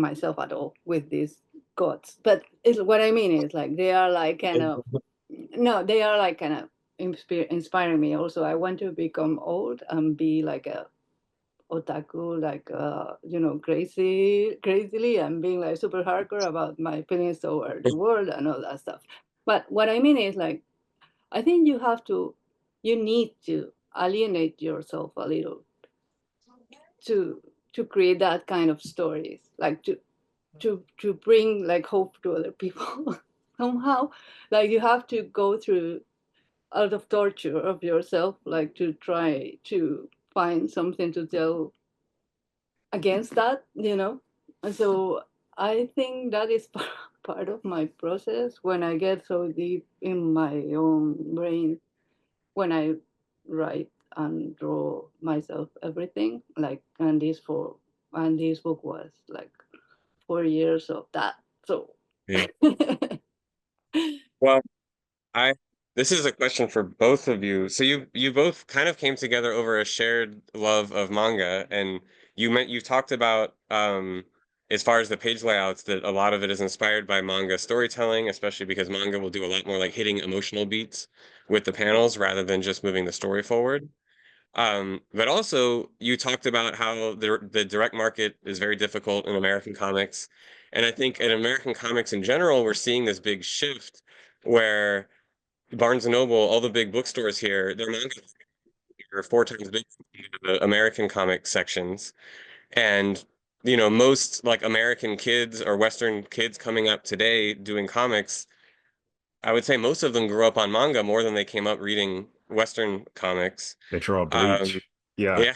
myself at all with these gods, but what I mean is like they are like kind of no, they are like kind of inspiring me. Also, I want to become old and be like a otaku, like crazily, and being like super hardcore about my feelings toward the world and all that stuff. But what I mean is like I think you need to alienate yourself a little to create that kind of stories, like to bring like hope to other people somehow. Like you have to go through a lot of torture of yourself, like to try to find something to tell against that. And so I think that is part of my process when I get so deep in my own brain, when I write and draw myself everything. Like, and this book was like 4 years of that. So Yeah. Well, I this is a question for both of you. So you both kind of came together over a shared love of manga, and you talked about as far as the page layouts that a lot of it is inspired by manga storytelling, especially because manga will do a lot more like hitting emotional beats with the panels rather than just moving the story forward. But also you talked about how the direct market is very difficult in American comics. And I think in American comics in general, we're seeing this big shift where Barnes and Noble, all the big bookstores here, their manga are 4 times bigger than the American comic sections. And most like American kids or Western kids coming up today doing comics, I would say most of them grew up on manga more than they came up reading Western comics. They draw Um, Bleach. Yeah. yeah,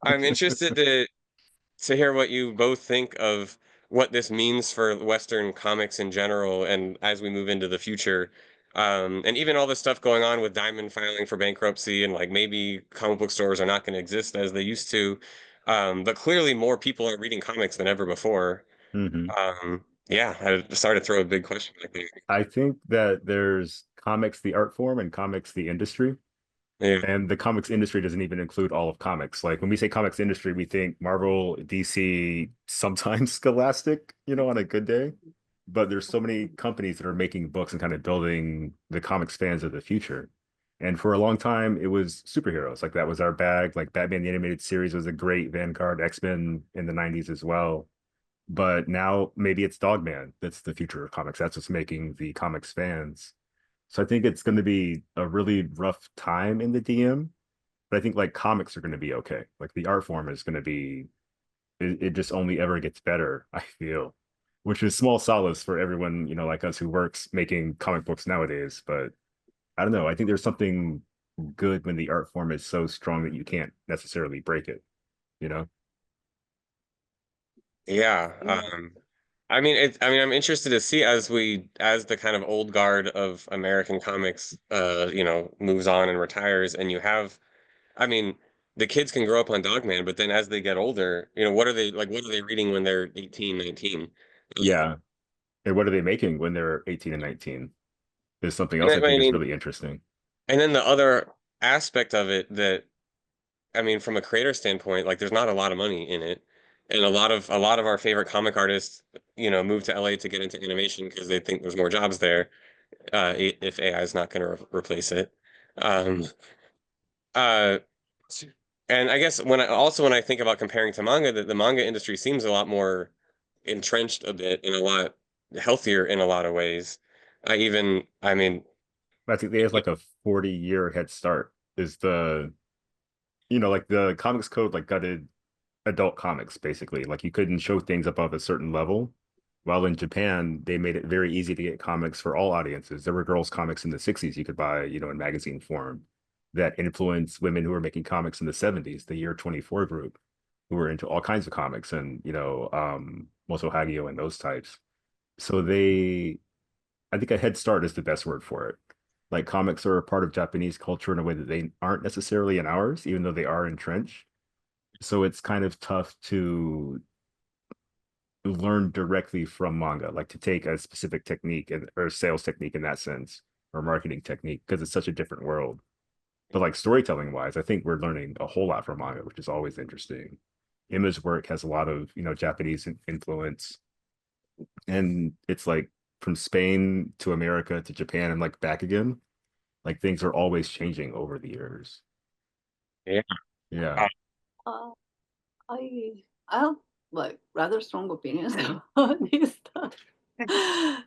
I'm interested to hear what you both think of what this means for Western comics in general, and as we move into the future, and even all the stuff going on with Diamond filing for bankruptcy, and like maybe comic book stores are not going to exist as they used to, but clearly more people are reading comics than ever before. Hmm. Yeah, I started to throw a big question back there. I think that there's comics, the art form, and comics, the industry. Yeah, And the comics industry doesn't even include all of comics. Like when we say comics industry, we think Marvel, DC, sometimes Scholastic, on a good day. But there's so many companies that are making books and kind of building the comics fans of the future. And for a long time, it was superheroes. Like that was our bag. Like Batman the Animated Series was a great vanguard, X-Men in the 90s as well. But now maybe it's Dogman that's the future of comics. That's what's making the comics fans. So I think it's going to be a really rough time in the DM, but I think like comics are going to be okay. Like the art form is going to be, it just only ever gets better, I feel, which is small solace for everyone, like us who works making comic books nowadays. But I don't know. I think there's something good when the art form is so strong that you can't necessarily break it, you know? yeah. yeah, I'm interested to see as the kind of old guard of American comics, moves on and retires, and you have, I mean, the kids can grow up on Dogman, but then as they get older, what are they reading when they're 18, 19? Yeah. And what are they making when they're 18 and 19? Is something And else I I think is mean, really interesting. and then the other aspect of it that, I mean, from a creator standpoint, like there's not a lot of money in it. And a lot of our favorite comic artists, move to LA to get into animation because they think there's more jobs there. If AI is not going to replace it. Um, uh, and I guess when I think about comparing to manga, the manga industry seems a lot more entrenched a bit and a lot healthier in a lot of ways. I mean, I think they have like a 40-year head start. Is the like the comics code like gutted adult comics basically. Like you couldn't show things above a certain level. While in Japan, they made it very easy to get comics for all audiences. There were girls' comics in the 60s you could buy, in magazine form that influenced women who were making comics in the 70s, the Year 24 group, who were into all kinds of comics and, Moto Hagio and those types. So I think a head start is the best word for it. Like comics are a part of Japanese culture in a way that they aren't necessarily in ours, even though they are entrenched. So it's kind of tough to learn directly from manga, like to take a specific technique or sales technique in that sense, or marketing technique, because it's such a different world. But like storytelling wise, I think we're learning a whole lot from manga, which is always interesting. Image work has a lot of, Japanese influence. And it's like from Spain to America to Japan and like back again. Like things are always changing over the years. Yeah. Yeah. Uh, I have like rather strong opinions about this stuff.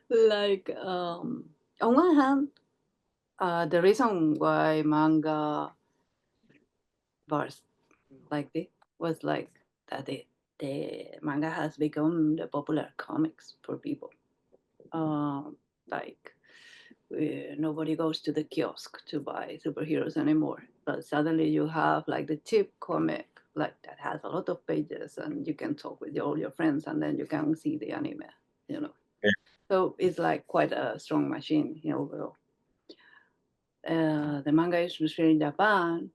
Like on one hand, the reason why manga bars like this was like that the manga has become the popular comics for people. Like nobody goes to the kiosk to buy superheroes anymore, but suddenly you have like the cheap comic like that has a lot of pages and you can talk with all your friends and then you can see the anime, you know. Yeah. So it's like quite a strong machine, overall. The manga industry in Japan,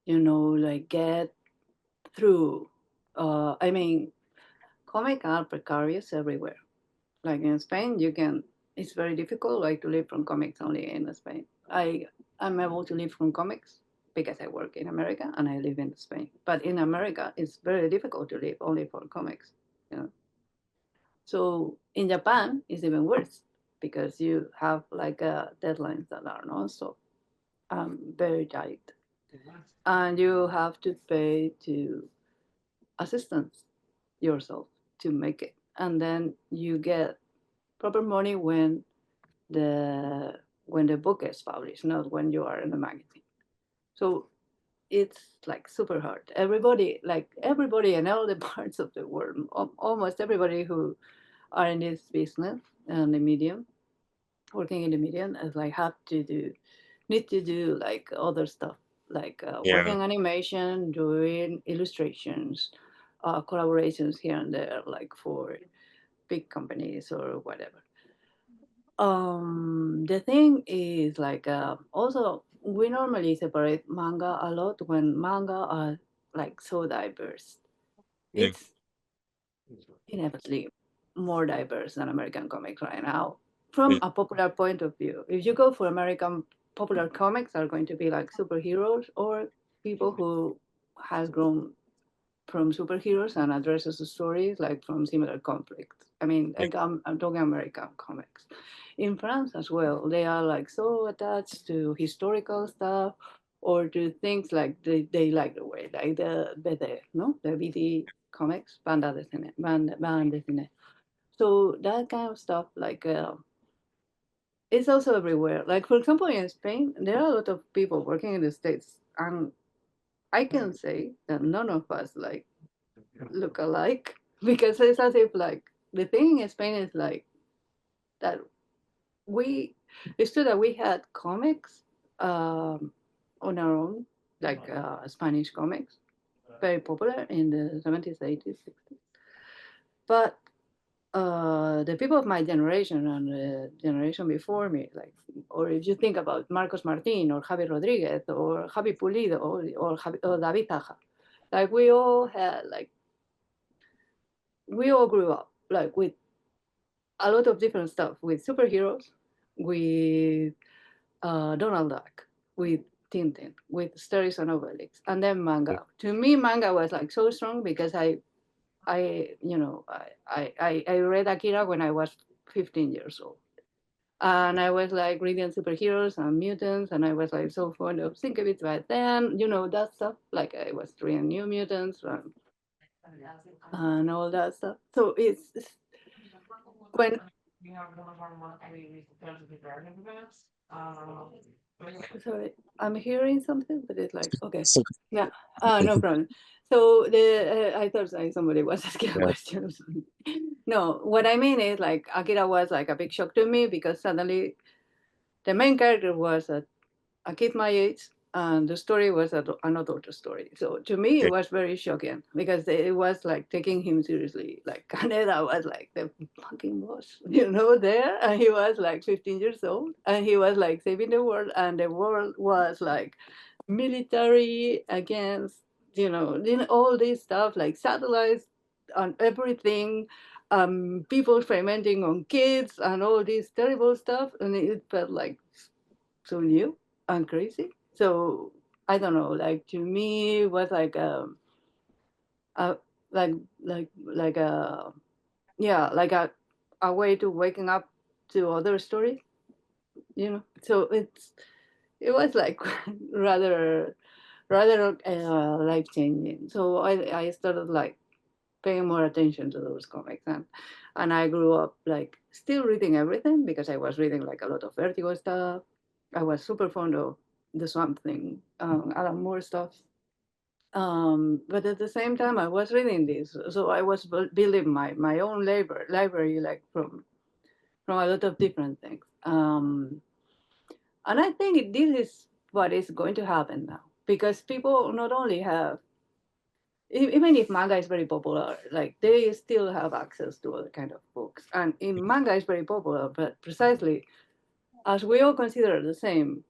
like get through. I mean, comics are precarious everywhere. Like in Spain, it's very difficult like to live from comics only in Spain. I'm able to live from comics because I work in America and I live in Spain. But in America, it's very difficult to live only for comics. You know? So in Japan, it's even worse because you have like deadlines that are also very tight, and you have to pay to assistants yourself to make it, and then you get proper money the when the book is published, not when you are in the magazine. So it's like super hard. Everybody in all the parts of the world, almost everybody who are in this business and the medium, working in the medium, is like need to do like other stuff, like Yeah. working animation, doing illustrations, collaborations here and there, like for big companies or whatever. The thing is like also we normally separate manga a lot when manga are like so diverse. Yeah. It's inevitably more diverse than American comics right now from Yeah. a popular point of view. If you go for American popular comics, are going to be like superheroes or people who has grown from superheroes and addresses the stories like from similar conflicts. I mean, Yeah. I'm talking American comics. In France as well, they are like so attached to historical stuff or to things like they like the way, like the BD, no? The BD comics, bande dessinée. So that kind of stuff, like, it's also everywhere. Like, for example, in Spain, there are a lot of people working in the States, and I can say that none of us like look alike because it's as if like the thing in Spain is like that we it's true that we had comics on our own, like Spanish comics, very popular in the 70s, 80s, 60s. But the people of my generation and the generation before me, like, or if you think about Marcos Martin or Javi Rodriguez or Javi Pulido or David Taja, like we all grew up like with a lot of different stuff, with superheroes, with Donald Duck, with Tintin, with Asterix and Obelix, and then manga. To me, manga was like so strong because I read Akira when I was 15 years old. And I was like reading superheroes and mutants, and I was like so fond of think of it back then, that stuff. Like I was reading New Mutants and all that stuff. So it's when Sorry, I'm hearing something, but it's like, okay. So, Yeah, no problem. So I thought like somebody was asking a yeah. question or something. No, what I mean is like Akira was like a big shock to me because suddenly the main character was a kid my age, and the story was an adult story. So to me, it was very shocking because it was like taking him seriously. Like Kaneda was like the fucking boss, there, and he was like 15 years old, and he was like saving the world, and the world was like military against, all this stuff like satellites and everything, people fermenting on kids and all this terrible stuff, and it felt like so new and crazy. So I don't know, like to me it was like a like a yeah, like a way to waking up to other stories, So it was like rather life changing. So I started like paying more attention to those comics, and I grew up like still reading everything because I was reading like a lot of Vertigo stuff. I was super fond of the Swamp Thing, Alan Moore stuff. But at the same time, I was reading this, so I was building my own library, like from a lot of different things. And I think this is what is going to happen now because people not only have, even if manga is very popular, like they still have access to other kind of books. And in manga is very popular, but precisely as we all consider the same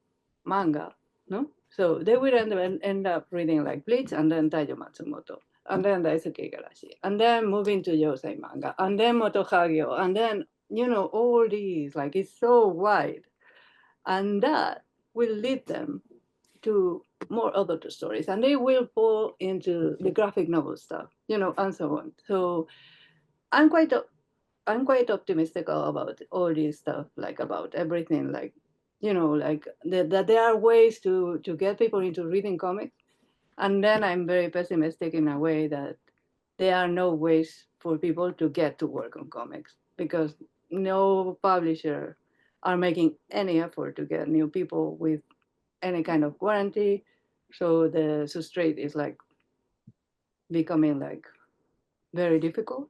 manga, no? So they will end up reading like Bleach and then Taiyo Matsumoto, and then Daisuke Igarashi, and then moving to Yosei manga, and then Moto Hagio, and then, all these, like it's so wide. And that will lead them to more adult stories, and they will fall into the graphic novel stuff, and so on. So I'm quite I'm quite optimistic about all this stuff, like about everything, like like that there are ways to get people into reading comics, and then I'm very pessimistic in a way that there are no ways for people to get to work on comics because no publisher are making any effort to get new people with any kind of guarantee. So the substrate is like becoming like very difficult.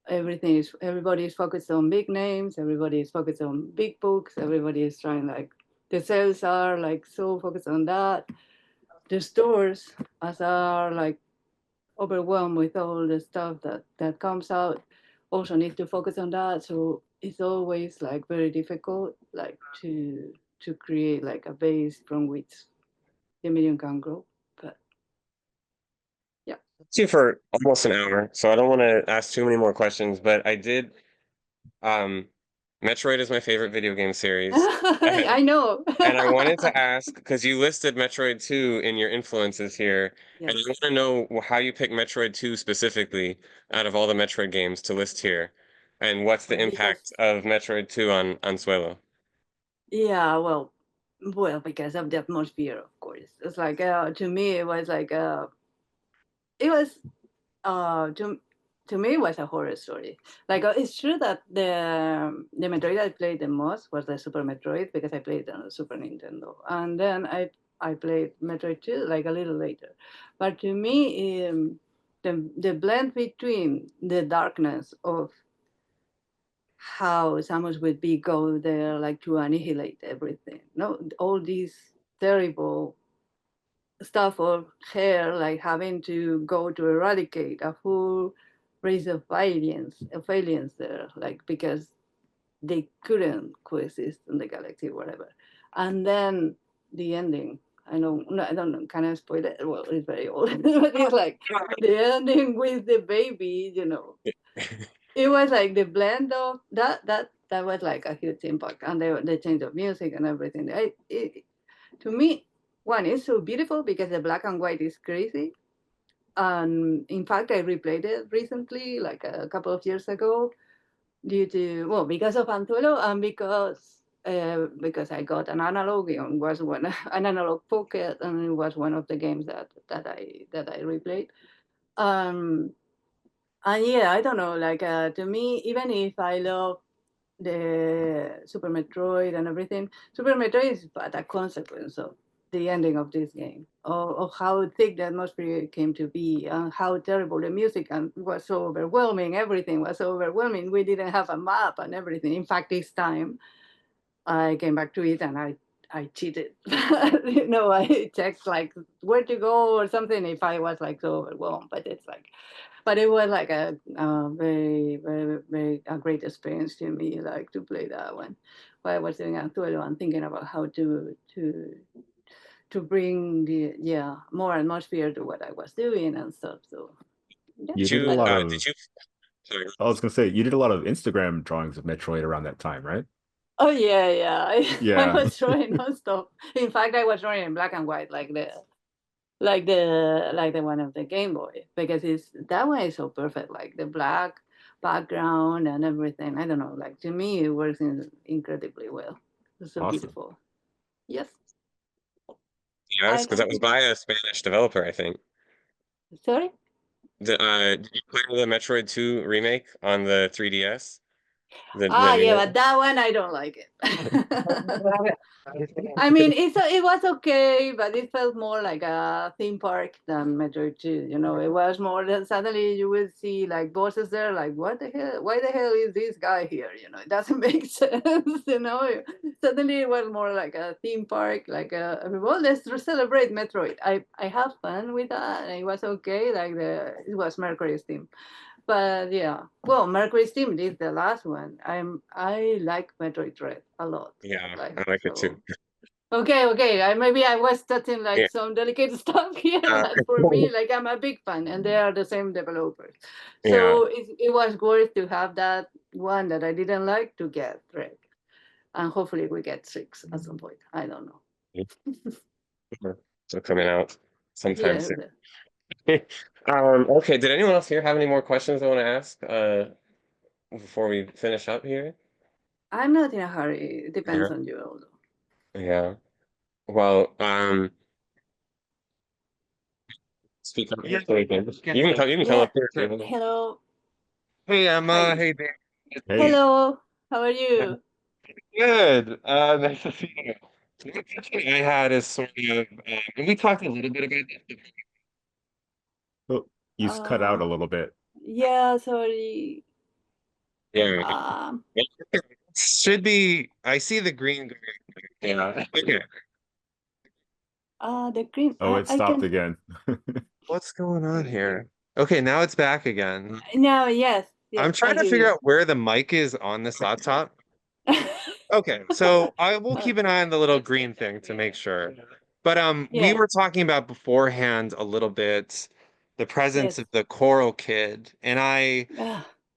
Everybody is focused on big names, everybody is focused on big books, everybody is trying, like the sales are like so focused on that. The stores as are like overwhelmed with all the stuff that comes out also need to focus on that. So it's always like very difficult like to create like a base from which the medium can grow. But yeah. Thank you for almost an hour, so I don't want to ask too many more questions, but I did. Metroid is my favorite video game series. I know. And I wanted to ask, because you listed Metroid 2 in your influences here, and I Yes. want to know how you picked Metroid 2 specifically out of all the Metroid games to list here, and what's the Because impact of Metroid 2 on Anzuelo? yeah, well, because of the atmosphere, of course. It's like to me, it was like it was to me it was a horror story. Like it's true that the Metroid I played the most was the Super Metroid because I played it on the Super Nintendo, and then I played Metroid 2 like a little later. But to me, the blend between the darkness of how Samus would be go there like to annihilate everything. No, all these terrible stuff of her like having to go to eradicate a full race of aliens there, like because they couldn't coexist in the galaxy, whatever. And then the ending. I know, no, I don't know, can I spoil it? Well, it's very old, but it's like the ending with the baby, it was like the blend of that was like a huge impact, and the change of music and everything. To me, one is so beautiful because the black and white is crazy. And in fact, I replayed it recently, like a couple of years ago, because of Anzuelo and because I got an analog and was an analog pocket, and it was one of the games that I replayed. Um, and yeah, I don't know, like to me, even if I love the Super Metroid and everything. Super Metroid is but a consequence of the ending of this game, of how thick the atmosphere came to be, and how terrible the music and was so overwhelming. Everything was so overwhelming. We didn't have a map and everything. In fact, this time I came back to it and I cheated. I checked like where to go or something if I was like so overwhelmed. But it was like a very, very, very a great experience to me, like to play that one. While I was doing Anzuelo and thinking about how to bring the more atmosphere to what I was doing and stuff. So yeah. You did a lot of. Did you? Sorry. I was gonna say you did a lot of Instagram drawings of Metroid around that time, right? Oh yeah. I Yeah. was drawing nonstop. In fact, I was drawing in black and white, like the one of the Game Boy, because that one is so perfect, like the black background and everything. I don't know, like to me it works incredibly well. It's so Awesome. beautiful. Yes. Yes, because that was by a Spanish developer, I think. Sorry. Did you play the Metroid 2 remake on the 3DS? Yeah, but that one I don't like it. I mean, it was okay, but it felt more like a theme park than Metroid 2. It was more that suddenly you will see like bosses there, like what the hell? Why the hell is this guy here? It doesn't make sense. Suddenly it was more like a theme park, like well, let's celebrate Metroid. I have fun with that, and it was okay. Like it was Mercury's theme. But yeah, well, Mercury's Team is the last one. I like Metroid Dread a lot. Yeah, I like it too. Okay. Maybe I was touching like some delicate stuff here. That for me, like I'm a big fan, and they are the same developers. So it was worth to have that one that I didn't like to get Dread, and hopefully we get 6 at some point. I don't know. So coming out sometime Yeah. soon. Okay, did anyone else here have any more questions I want to ask before we finish up here? I'm not in a hurry. It depends on you, although. Yeah. Well, speak up. Yeah. You can come up here. Hello. Hey, Emma. Hi. Hey, Dan. Hey. Hello. How are you? Good. Nice to see you. The question I had is sort of, and we talked a little bit about this. Oh, you cut out a little bit. Yeah, sorry. Yeah. Should be. I see the green. Yeah. Okay. The green. Oh, it stopped again. What's going on here? Okay, now it's back again. No, yes. I'm trying to figure out where the mic is on this laptop. Okay, so I will keep an eye on the little green thing to make sure. But we were talking about beforehand a little bit the presence of the Coral Kid, and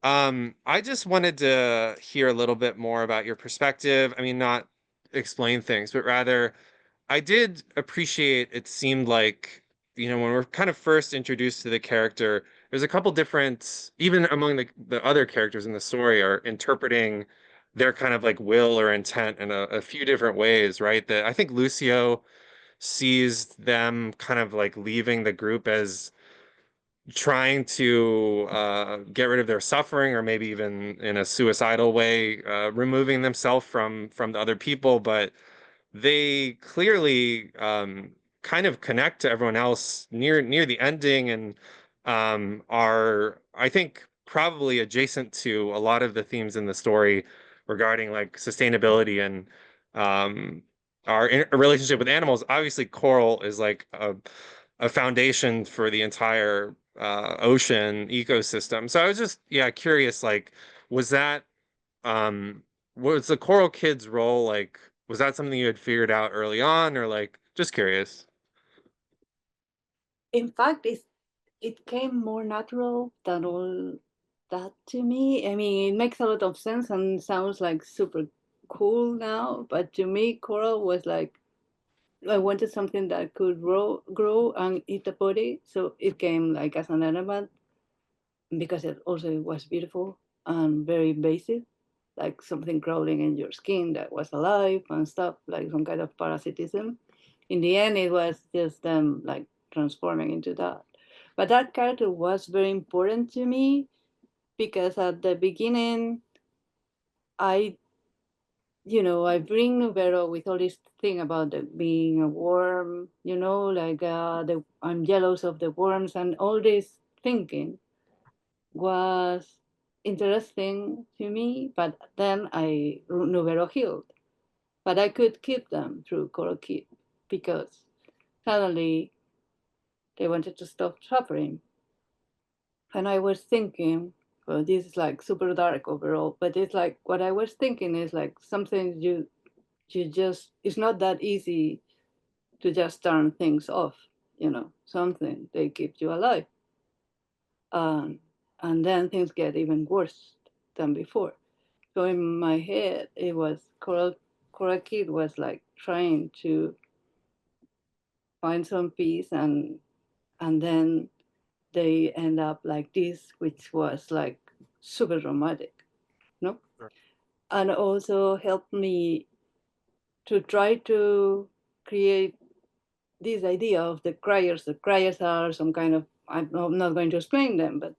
I just wanted to hear a little bit more about your perspective. I mean, not explain things, but rather I did appreciate it seemed like, when we're kind of first introduced to the character, there's a couple different, even among the other characters in the story are interpreting their kind of like will or intent in a few different ways, right? That I think Lucio sees them kind of like leaving the group as trying to get rid of their suffering, or maybe even in a suicidal way, removing themselves from the other people, but they clearly kind of connect to everyone else near the ending, and are, I think, probably adjacent to a lot of the themes in the story regarding like sustainability and our relationship with animals. Obviously, coral is like a foundation for the entire ocean ecosystem. So I was just curious, like, was that was the Coral Kid's role like, was that something you had figured out early on, or like, just curious? In fact, it came more natural than all that to me. I mean, it makes a lot of sense and sounds like super cool now, but to me, coral was like I wanted something that could grow and eat the body, so it came like as an element because it also was beautiful and very basic, like something crawling in your skin that was alive and stuff, like some kind of parasitism. In the end, it was just them like transforming into that. But that character was very important to me because at the beginning, I I bring Nubero with all this thing about being a worm, like I'm jealous of the worms, and all this thinking was interesting to me. But then Nubero healed, but I could keep them through Coral Kid because suddenly they wanted to stop suffering, and I was thinking. Well, this is like super dark overall, but it's like what I was thinking is like something you just it's not that easy to just turn things off, something they keep you alive, um, and then things get even worse than before. So in my head it was Coral Kid was like trying to find some peace, and then they end up like this, which was like super dramatic, no and also helped me to try to create this idea of the criers. The criers are some kind of, I'm not going to explain them, but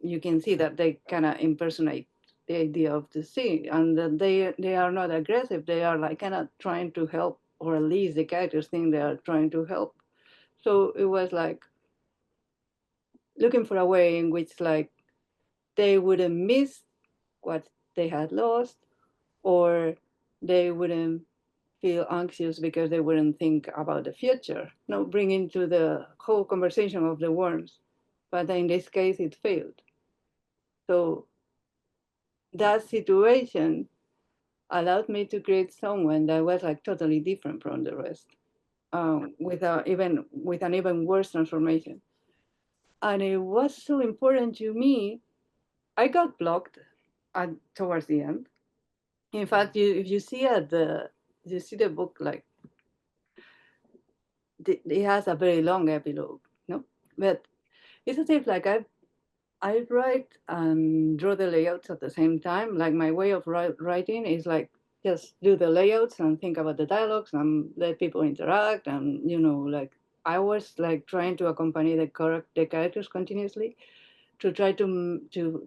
you can see that they kind of impersonate the idea of the sea, and that they are not aggressive. They are like kind of trying to help, or at least the characters think they are trying to help. So it was like looking for a way in which like they wouldn't miss what they had lost, or they wouldn't feel anxious because they wouldn't think about the future. No, bring into the whole conversation of the worms. But in this case, it failed. So that situation allowed me to create someone that was like totally different from the rest, with an even worse transformation. And it was so important to me. I got blocked towards the end. In fact, if you see you see the book, like it has a very long epilogue, no? But it's as if like I write and draw the layouts at the same time. Like my way of writing is like just do the layouts and think about the dialogues and let people interact, and like I was like trying to accompany the characters continuously to try to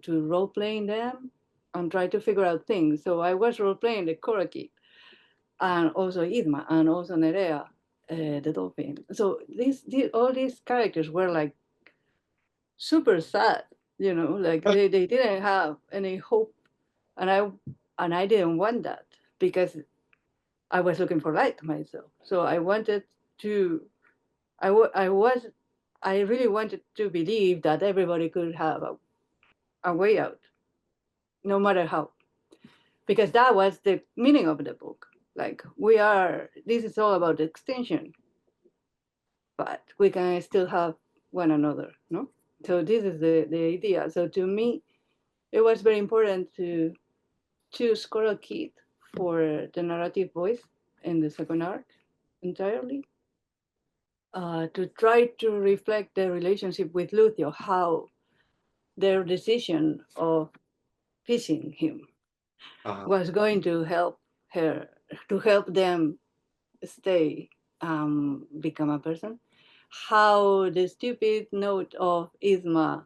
role playing them and try to figure out things. So I was role playing the Koraki and also Idma and also Nerea, the dolphin. So all these characters were like super sad, like they didn't have any hope, and I didn't want that because I was looking for light myself. So I wanted to, I was, I really wanted to believe that everybody could have a way out, no matter how, because that was the meaning of the book. Like this is all about extinction, but we can still have one another, no? So this is the idea. So to me, it was very important to choose Coral Kid for the narrative voice in the second arc entirely, to try to reflect the relationship with Lucio, how their decision of fishing him was going to help her, to help them stay, become a person. How the stupid note of Isma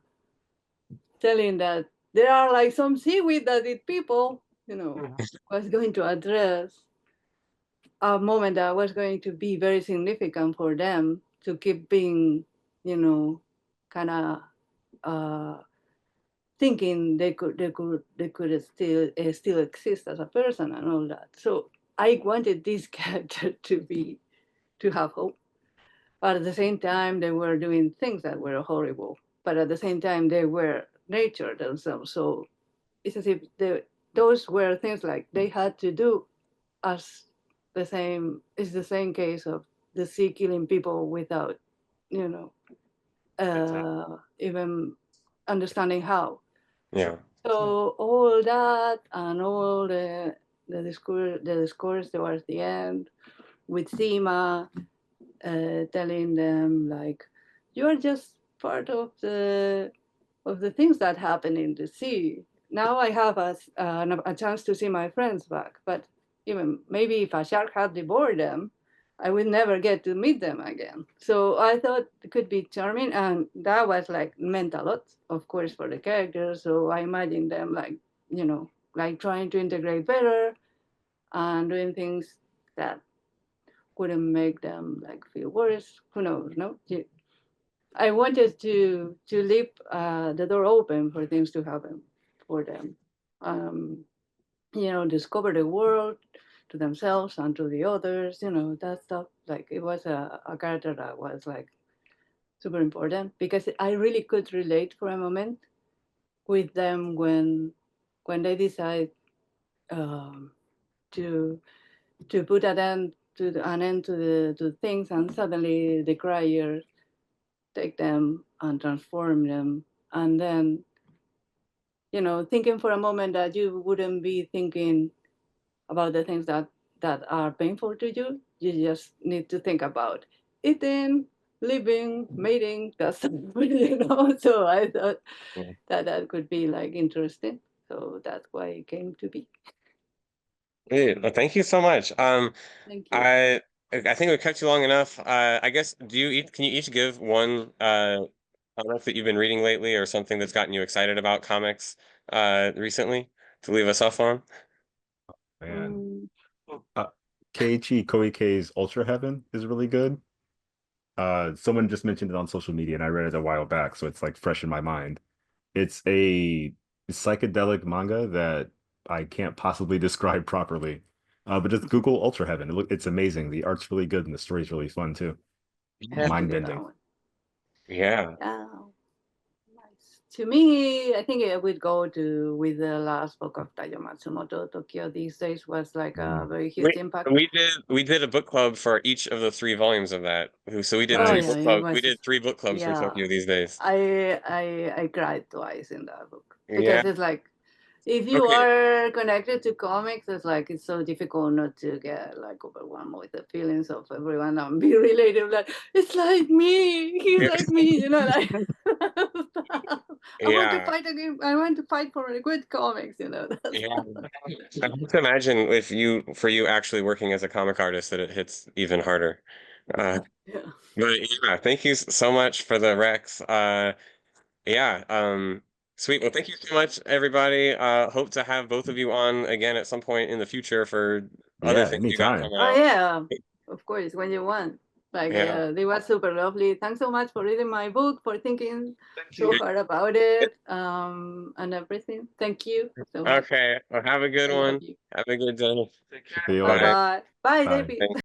telling that there are like some seaweed that eat people, was going to address a moment that was going to be very significant for them to keep being, kind of uh, thinking they could still exist as a person and all that. So I wanted this character to have hope, but at the same time they were doing things that were horrible. But at the same time they were nature themselves. So it's as if those were things like they had to do as the same. It's the same case of the sea killing people without, even understanding how. Yeah. So all that and all the discourse towards the end with Sima, telling them like, you are just part of the things that happen in the sea. Now I have a chance to see my friends back, but even maybe if a shark had devoured them, I would never get to meet them again. So I thought it could be charming, and that was like meant a lot, of course, for the characters. So I imagined them like, like trying to integrate better and doing things that wouldn't make them like feel worse. Who knows? No, I wanted to leave the door open for things to happen for them. Discover the world to themselves and to the others. That stuff. Like it was a character that was like super important because I really could relate for a moment with them when they decide um, to put an end to the things, and suddenly the criers take them and transform them, and then thinking for a moment that you wouldn't be thinking about the things that are painful to you. You just need to think about eating, living, mating. That's So I thought that could be like interesting. So that's why it came to be. Hey, well, thank you so much. Thank you. I think we kept you long enough. I guess can you each give one comic that you've been reading lately or something that's gotten you excited about comics recently to leave us off on? Man. Keiichi Koike's Ultra Heaven is really good. Someone just mentioned it on social media, and I read it a while back, so it's like fresh in my mind. It's a psychedelic manga that I can't possibly describe properly. But just Google Ultra Heaven. It's amazing. The art's really good, and the story's really fun too. I have to Mind get that bending. one. Yeah. Yeah. Nice. To me, I think it would go with the last book of Taiyo Matsumoto. Tokyo these days was like a very huge impact. We did a book club for each of the 3 volumes of that. So we did Oh, three yeah, book it clubs. We was. did 3 book clubs for Yeah, Tokyo these days. I cried twice in that book because Yeah. it's like if you Okay. are connected to comics, it's so difficult not to get like overwhelmed with the feelings of everyone and be related. Like it's like me, he's like me, like. I want to Yeah. fight again. I want to fight for a good comics, That's Yeah. I have to imagine for you actually working as a comic artist that it hits even harder. Uh, yeah. but yeah, thank you so much for the Rex. Yeah, sweet. Well, thank you so much, everybody. Hope to have both of you on again at some point in the future for other Yeah, things you got anytime. coming Oh out. yeah, of course, when you want. Like Yeah. they were super lovely. Thanks so much for reading my book, for thinking so you. hard about it, and everything. Thank you so much. Okay. Well, have a good I love one. you. Have a good day. See you Bye later. bye. Bye, Bye. David.